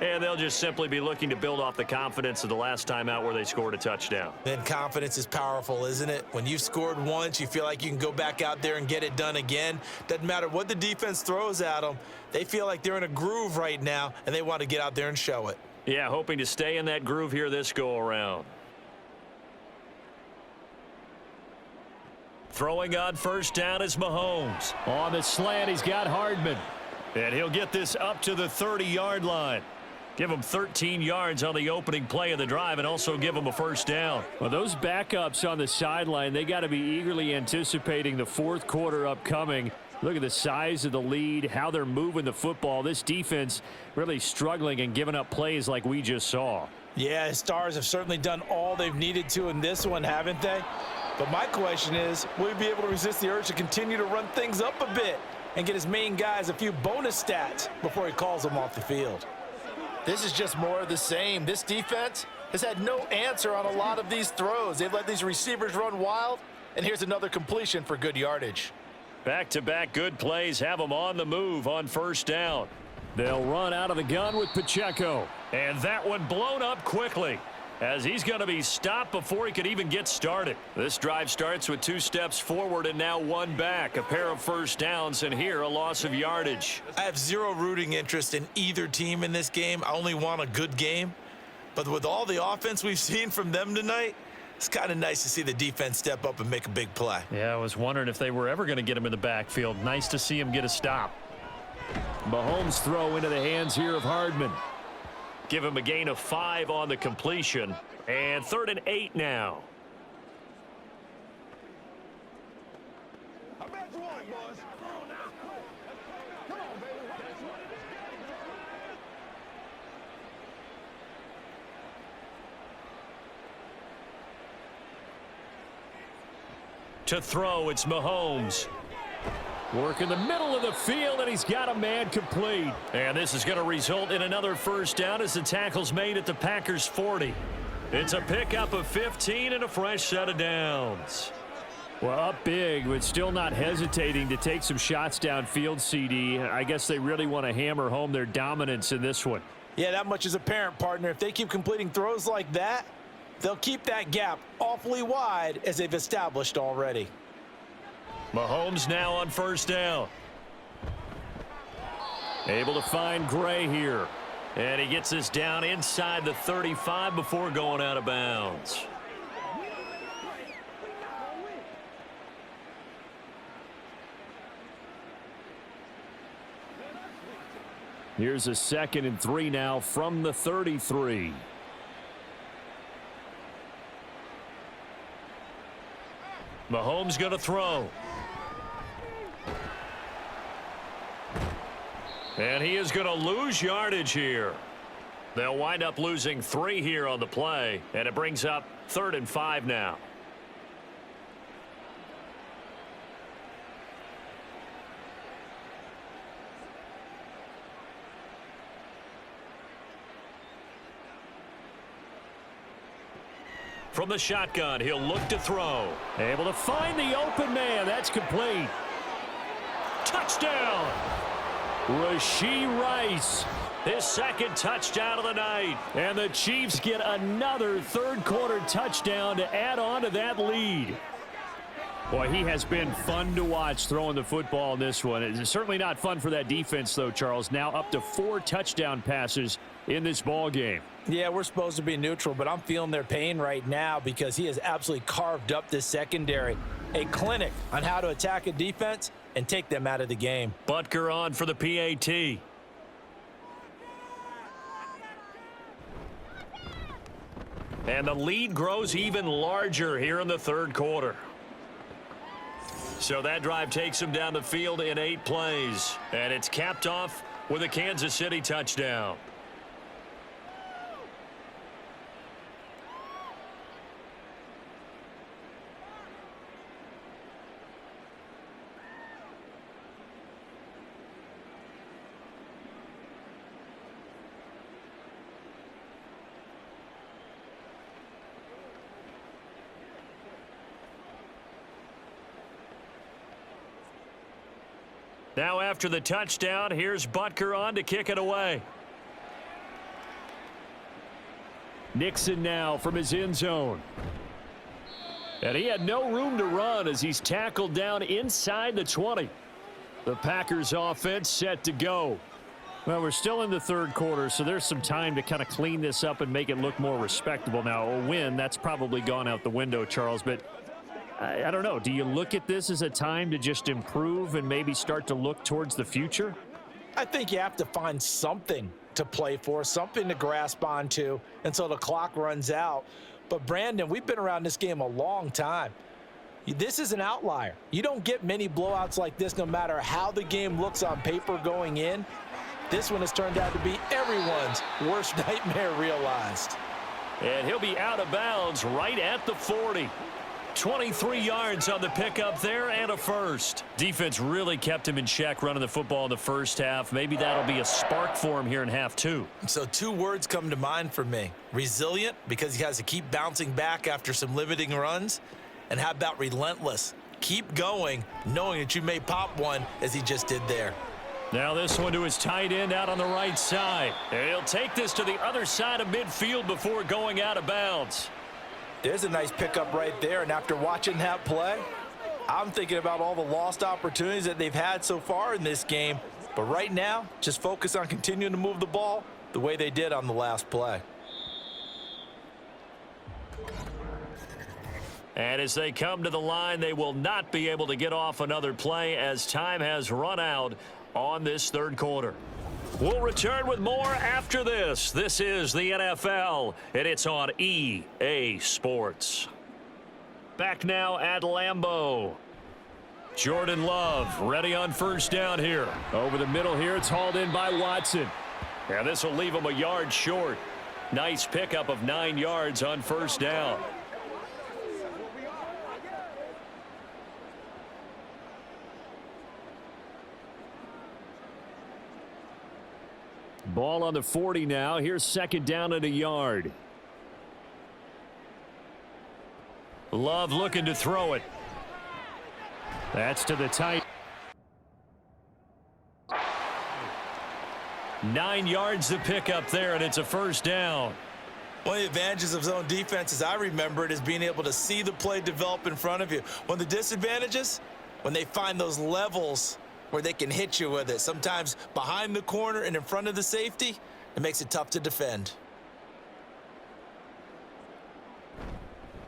And they'll just simply be looking to build off the confidence of the last time out where they scored a touchdown. And confidence is powerful, isn't it? When you've scored once, you feel like you can go back out there and get it done again. Doesn't matter what the defense throws at them. They feel like they're in a groove right now, and they want to get out there and show it. Yeah, hoping to stay in that groove here this go-around. Throwing on 1st down is Mahomes. On the slant, he's got Hardman. And he'll get this up to the 30-yard line. Give him 13 yards on the opening play of the drive and also give him a 1st down. Well, those backups on the sideline, they got to be eagerly anticipating the 4th quarter upcoming. Look at the size of the lead, how they're moving the football. This defense really struggling and giving up plays like we just saw. Yeah, his Stars have certainly done all they've needed to in this one, haven't they? But my question is, will he be able to resist the urge to continue to run things up a bit and get his main guys a few bonus stats before he calls them off the field? This is just more of the same. This defense has had no answer on a lot of these throws. They've let these receivers run wild, and here's another completion for good yardage. Back-to-back good plays have them on the move on 1st down. They'll run out of the gun with Pacheco. And that one blown up quickly, as he's going to be stopped before he could even get started. This drive starts with 2 steps forward and now 1 back. A pair of 1st downs, and here a loss of yardage. I have zero rooting interest in either team in this game. I only want a good game. But with all the offense we've seen from them tonight, it's kind of nice to see the defense step up and make a big play. Yeah, I was wondering if they were ever going to get him in the backfield. Nice to see him get a stop. Mahomes throw into the hands here of Hardman. Give him a gain of 5 on the completion. And 3rd and 8 now. To throw, it's Mahomes. Work in the middle of the field, and he's got a man complete. And this is going to result in another 1st down as the tackle's made at the Packers 40. It's a pickup of 15 and a fresh set of downs. Well, up big, but still not hesitating to take some shots downfield, CD. I guess they really want to hammer home their dominance in this one. Yeah, that much is apparent, partner. If they keep completing throws like that, they'll keep that gap awfully wide as they've established already. Mahomes now on first down. Able to find Gray here. And he gets this down inside the 35 before going out of bounds. Here's a 2nd and 3 now from the 33. Mahomes going to throw. And he is going to lose yardage here. They'll wind up losing 3 here on the play, and it brings up 3rd and 5 now. From the shotgun, he'll look to throw. Able to find the open man. That's complete. Touchdown! Rashee Rice. His 2nd touchdown of the night. And the Chiefs get another third-quarter touchdown to add on to that lead. Boy, he has been fun to watch throwing the football in this one. It's certainly not fun for that defense, though, Charles. Now up to 4 touchdown passes in this ball game. Yeah, we're supposed to be neutral, but I'm feeling their pain right now because he has absolutely carved up this secondary. A clinic on how to attack a defense and take them out of the game. Butker on for the PAT. And the lead grows even larger here in the 3rd quarter. So that drive takes him down the field in 8 plays. And it's capped off with a Kansas City touchdown. Now after the touchdown, here's Butker on to kick it away. Nixon now from his end zone. And he had no room to run as he's tackled down inside the 20. The Packers offense set to go. Well, we're still in the 3rd quarter, so there's some time to kind of clean this up and make it look more respectable. Now, a win, that's probably gone out the window, Charles, but I don't know. Do you look at this as a time to just improve and maybe start to look towards the future? I think you have to find something to play for, something to grasp onto until the clock runs out. But, Brandon, we've been around this game a long time. This is an outlier. You don't get many blowouts like this no matter how the game looks on paper going in. This one has turned out to be everyone's worst nightmare realized. And he'll be out of bounds right at the 40. 23 yards on the pickup there and a first. Defense really kept him in check running the football in the first half. Maybe that'll be a spark for him here in half 2. So 2 words come to mind for me. Resilient, because he has to keep bouncing back after some limiting runs. And how about relentless? Keep going, knowing that you may pop one as he just did there. Now this one to his tight end out on the right side. And he'll take this to the other side of midfield before going out of bounds. There's a nice pickup right there, and after watching that play, I'm thinking about all the lost opportunities that they've had so far in this game. But right now, just focus on continuing to move the ball the way they did on the last play. And as they come to the line, they will not be able to get off another play as time has run out on this 3rd quarter. We'll return with more after this. This is the NFL, and it's on EA Sports. Back now at Lambeau. Jordan Love ready on first down here. Over the middle here, it's hauled in by Watson. And this will leave him a yard short. Nice pickup of 9 yards on first down. Ball on the 40 now. Here's 2nd down at a yard. Love looking to throw it. That's to the tight. 9 yards to pick up there, and it's a first down. One of the advantages of zone defense, as I remember it, is being able to see the play develop in front of you. One of the disadvantages, when they find those levels where they can hit you with it. Sometimes behind the corner and in front of the safety, it makes it tough to defend.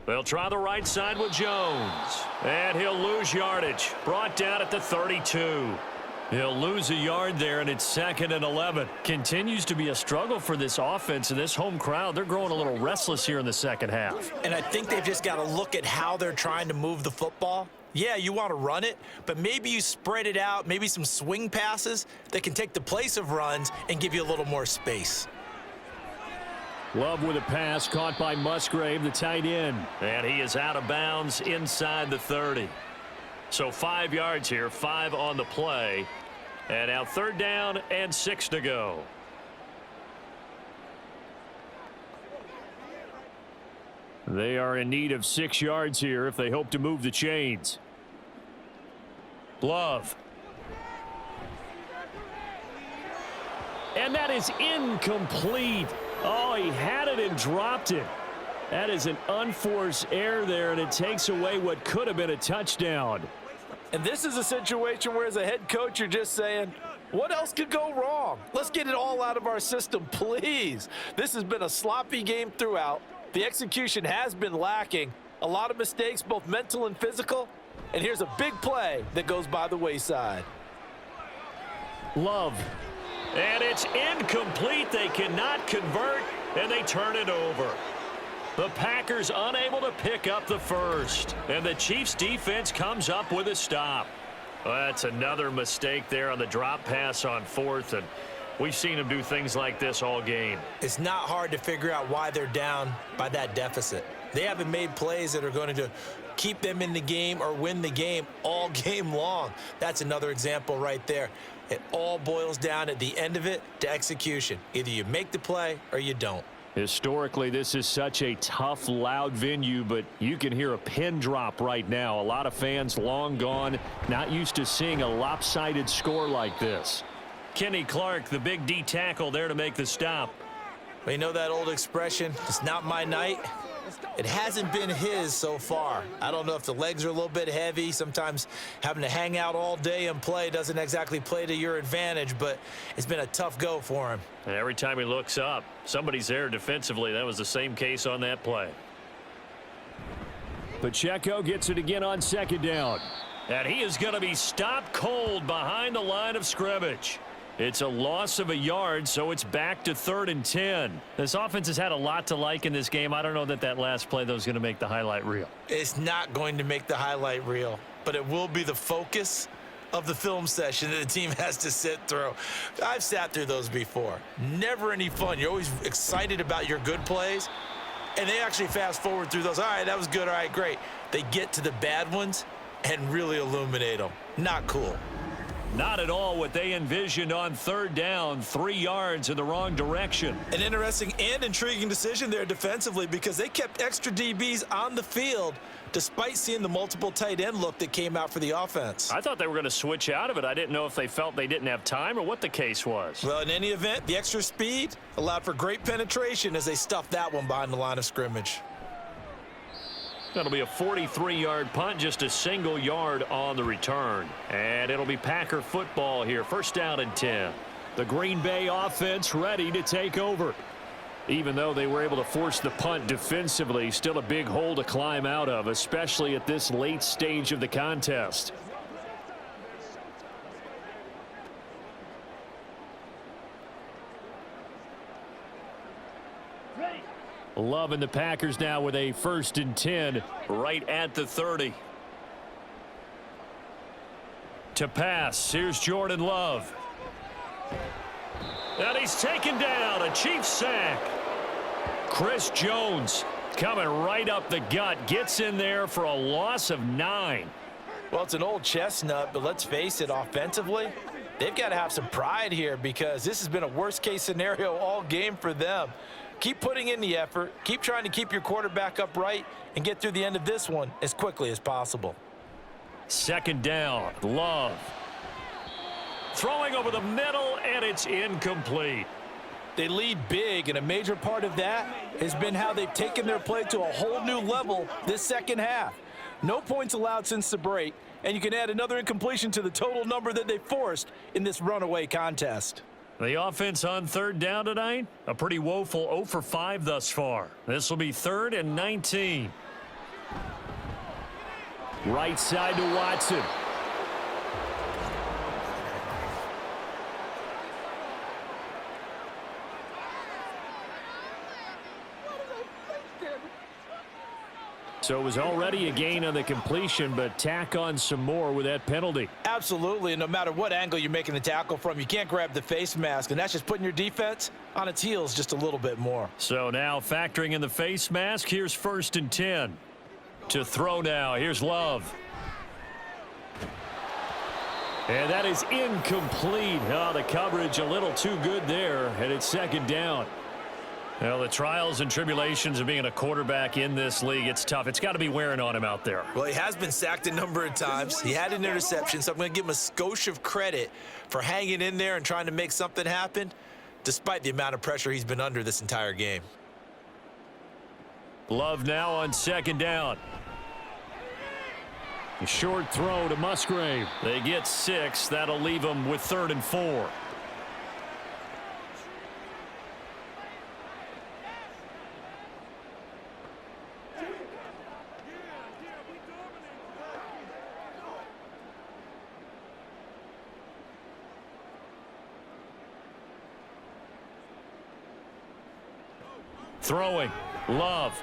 They'll try the right side with Jones. And he'll lose yardage. Brought down at the 32. He'll lose a yard there, and it's 2nd and 11. Continues to be a struggle for this offense and this home crowd. They're growing a little restless here in the second half. And I think they've just got to look at how they're trying to move the football. Yeah, you want to run it, but maybe you spread it out, maybe some swing passes that can take the place of runs and give you a little more space. Love with a pass caught by Musgrave, the tight end. And he is out of bounds inside the 30. So 5 yards here, 5 on the play. And now 3rd down and 6 to go. They are in need of 6 yards here if they hope to move the chains. Love. And that is incomplete. Oh, he had it and dropped it. That is an unforced error there, and it takes away what could have been a touchdown. And this is a situation where, as a head coach, you're just saying, what else could go wrong? Let's get it all out of our system, please. This has been a sloppy game throughout. The execution has been lacking. A lot of mistakes, both mental and physical. And here's a big play that goes by the wayside. Love. And it's incomplete. They cannot convert, and they turn it over. The Packers unable to pick up the first. And the Chiefs defense comes up with a stop. Well, that's another mistake there on the drop pass on 4th. And we've seen them do things like this all game. It's not hard to figure out why they're down by that deficit. They haven't made plays that are going to keep them in the game or win the game all game long. That's another example right there. It all boils down at the end of it to execution. Either you make the play or you don't. Historically, this is such a tough, loud venue, but you can hear a pin drop right now. A lot of fans long gone, not used to seeing a lopsided score like this. Kenny Clark, the big D tackle there to make the stop. Well, you know that old expression, it's not my night? It hasn't been his so far. I don't know if the legs are a little bit heavy. Sometimes having to hang out all day and play doesn't exactly play to your advantage, but it's been a tough go for him. And every time he looks up, somebody's there defensively. That was the same case on that play. Pacheco gets it again on 2nd down. And he is going to be stopped cold behind the line of scrimmage. It's a loss of a yard, so it's back to 3rd and 10. This offense has had a lot to like in this game. I don't know that last play, though, is going to make the highlight reel. It's not going to make the highlight reel, but it will be the focus of the film session that the team has to sit through. I've sat through those before. Never any fun. You're always excited about your good plays, and they actually fast forward through those. All right, that was good. All right, great. They get to the bad ones and really illuminate them. Not cool. Not at all what they envisioned on 3rd down, 3 yards in the wrong direction. An interesting and intriguing decision there defensively because they kept extra DBs on the field despite seeing the multiple tight end look that came out for the offense. I thought they were going to switch out of it. I didn't know if they felt they didn't have time or what the case was. Well, in any event, the extra speed allowed for great penetration as they stuffed that one behind the line of scrimmage. That'll be a 43-yard punt, just a single yard on the return. And it'll be Packer football here, 1st down and 10. The Green Bay offense ready to take over. Even though they were able to force the punt defensively, still a big hole to climb out of, especially at this late stage of the contest. Love and the Packers now with a 1st and 10. Right at the 30. To pass, here's Jordan Love. And he's taken down, a Chiefs sack. Chris Jones coming right up the gut, gets in there for a loss of 9. Well, it's an old chestnut, but let's face it, offensively, they've got to have some pride here because this has been a worst-case scenario all game for them. Keep putting in the effort. Keep trying to keep your quarterback upright and get through the end of this one as quickly as possible. 2nd down, Love. Throwing over the middle, and it's incomplete. They lead big, and a major part of that has been how they've taken their play to a whole new level this second half. No points allowed since the break, and you can add another incompletion to the total number that they forced in this runaway contest. The offense on third down tonight, a pretty woeful 0 for 5 thus far. This will be 3rd and 19. Right side to Watson. So it was already a gain on the completion, but tack on some more with that penalty. Absolutely, and no matter what angle you're making the tackle from, you can't grab the face mask, and that's just putting your defense on its heels just a little bit more. So now factoring in the face mask, here's 1st and 10. To throw now, here's Love. And that is incomplete. Oh, the coverage a little too good there, and it's 2nd down. Well, the trials and tribulations of being a quarterback in this league, it's tough. It's got to be wearing on him out there. Well, he has been sacked a number of times. He had an interception, so I'm going to give him a skosh of credit for hanging in there and trying to make something happen, despite the amount of pressure he's been under this entire game. Love now on 2nd down. A short throw to Musgrave. They get 6. That'll leave them with 3rd and 4. Throwing. Love.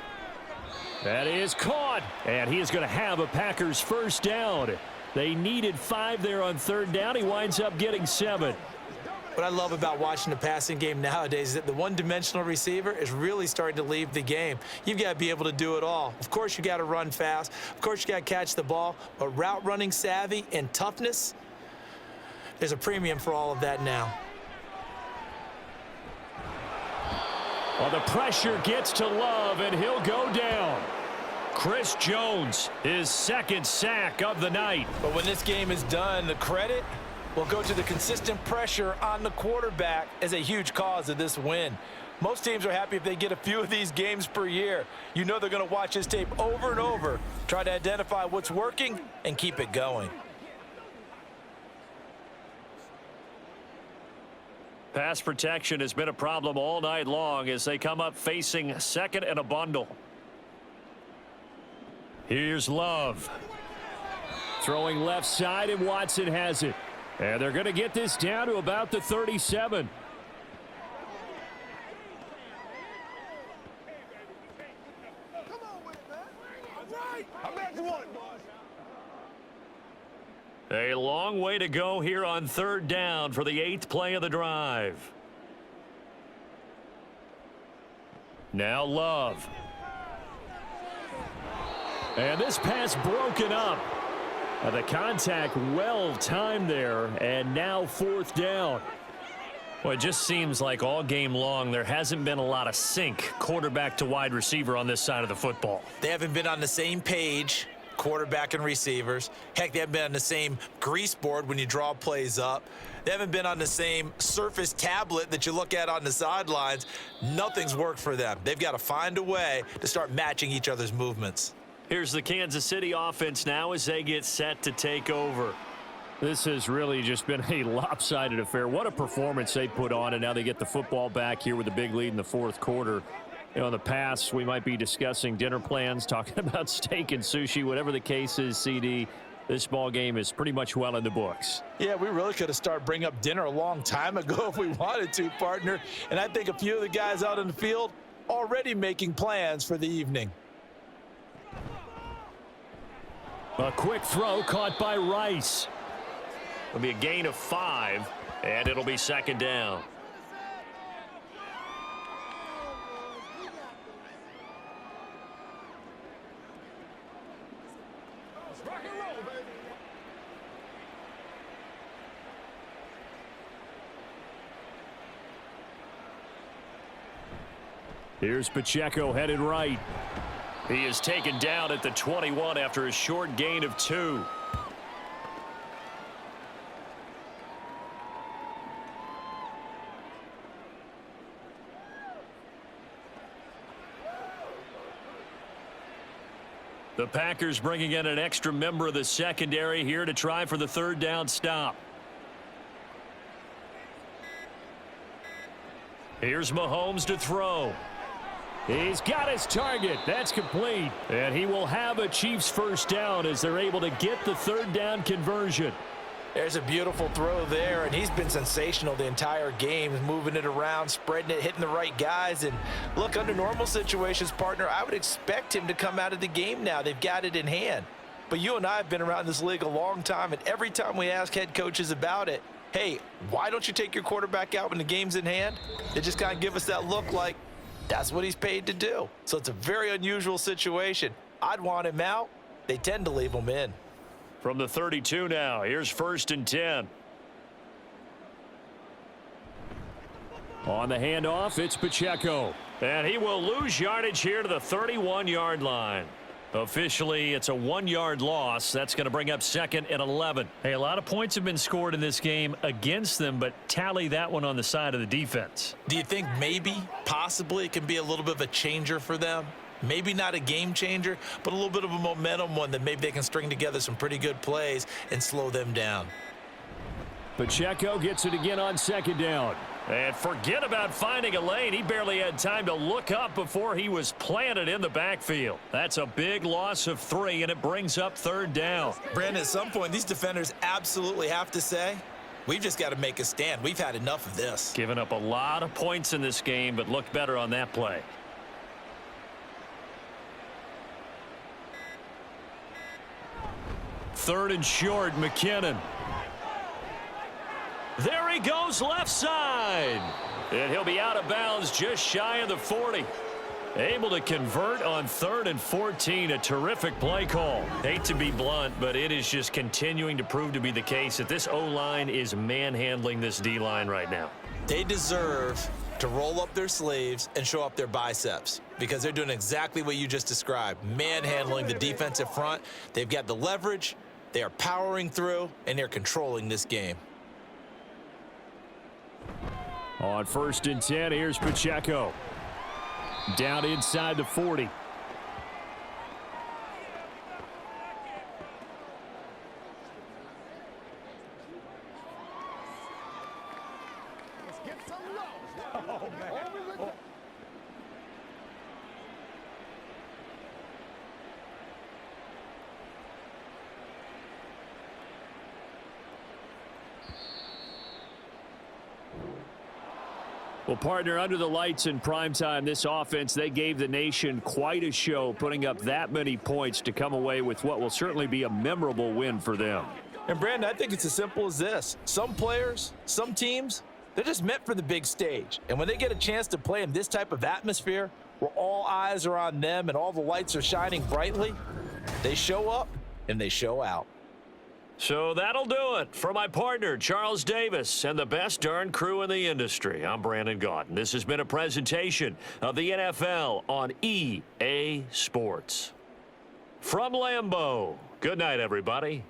That is caught. And he is going to have a Packers 1st down. They needed 5 there on 3rd down. He winds up getting 7. What I love about watching the passing game nowadays is that the one-dimensional receiver is really starting to leave the game. You've got to be able to do it all. Of course, you got to run fast. Of course, you got to catch the ball. But route running savvy and toughness, there's a premium for all of that now. Well, the pressure gets to Love, and he'll go down. Chris Jones, his 2nd sack of the night. But when this game is done, the credit will go to the consistent pressure on the quarterback as a huge cause of this win. Most teams are happy if they get a few of these games per year. You know they're going to watch this tape over and over, try to identify what's working, and keep it going. Pass protection has been a problem all night long as they come up facing 2nd and a bundle. Here's Love. Throwing left side, and Watson has it. And they're going to get this down to about the 37. A long way to go here on 3rd down for the 8th play of the drive. Now Love. And this pass broken up. The contact well timed there, and now 4th down. Well, it just seems like all game long there hasn't been a lot of sync quarterback to wide receiver on this side of the football. They haven't been on the same page, quarterback and receivers. Heck, they haven't been on the same grease board when you draw plays up. They haven't been on the same Surface tablet that you look at on the sidelines. Nothing's worked for them. They've got to find a way to start matching each other's movements. Here's the Kansas City offense now as they get set to take over. This has really just been a lopsided affair. What a performance they put on, and now they get the football back here with a big lead in the 4th quarter. You know, in the past, we might be discussing dinner plans, talking about steak and sushi, whatever the case is, CD. This ball game is pretty much well in the books. Yeah, we really could have started bringing up dinner a long time ago if we wanted to, partner. And I think a few of the guys out in the field already making plans for the evening. A quick throw caught by Rice. It'll be a gain of 5, and it'll be 2nd down. Here's Pacheco headed right. He is taken down at the 21 after a short gain of 2. The Packers bringing in an extra member of the secondary here to try for the third down stop. Here's Mahomes to throw. He's got his target. That's complete. And he will have a Chiefs first down as they're able to get the third down conversion. There's a beautiful throw there, and he's been sensational the entire game, moving it around, spreading it, hitting the right guys. And look, under normal situations, partner, I would expect him to come out of the game now. They've got it in hand. But you and I have been around this league a long time, and every time we ask head coaches about it, hey, why don't you take your quarterback out when the game's in hand? They just kind of give us that look like that's what he's paid to do. So it's a very unusual situation. I'd want him out. They tend to leave him in. From the 32 now, here's 1st and 10. On the handoff, it's Pacheco. And he will lose yardage here to the 31-yard line. Officially, it's a 1-yard loss. That's going to bring up 2nd and 11. Hey, a lot of points have been scored in this game against them, but tally that one on the side of the defense. Do you think maybe, possibly, it can be a little bit of a changer for them? Maybe not a game changer, but a little bit of a momentum one that maybe they can string together some pretty good plays and slow them down. Pacheco gets it again on 2nd down. And forget about finding a lane. He barely had time to look up before he was planted in the backfield. That's a big loss of 3, and it brings up 3rd down. Brandon, at some point, these defenders absolutely have to say, we've just got to make a stand. We've had enough of this. Giving up a lot of points in this game, but looked better on that play. Third and short, McKinnon. There he goes left side. And he'll be out of bounds just shy of the 40. Able to convert on 3rd and 14. A terrific play call. Hate to be blunt, but it is just continuing to prove to be the case that this O-line is manhandling this D-line right now. They deserve to roll up their sleeves and show up their biceps because they're doing exactly what you just described, manhandling the defensive front. They've got the leverage, they are powering through, and they're controlling this game. On 1st and 10, here's Pacheco. Down inside the 40. Well, partner, under the lights in primetime, this offense, they gave the nation quite a show, putting up that many points to come away with what will certainly be a memorable win for them. And, Brandon, I think it's as simple as this. Some players, some teams, they're just meant for the big stage. And when they get a chance to play in this type of atmosphere where all eyes are on them and all the lights are shining brightly, they show up and they show out. So that'll do it for my partner, Charles Davis, and the best darn crew in the industry. I'm Brandon Gaudin. This has been a presentation of the NFL on EA Sports. From Lambeau, good night, everybody.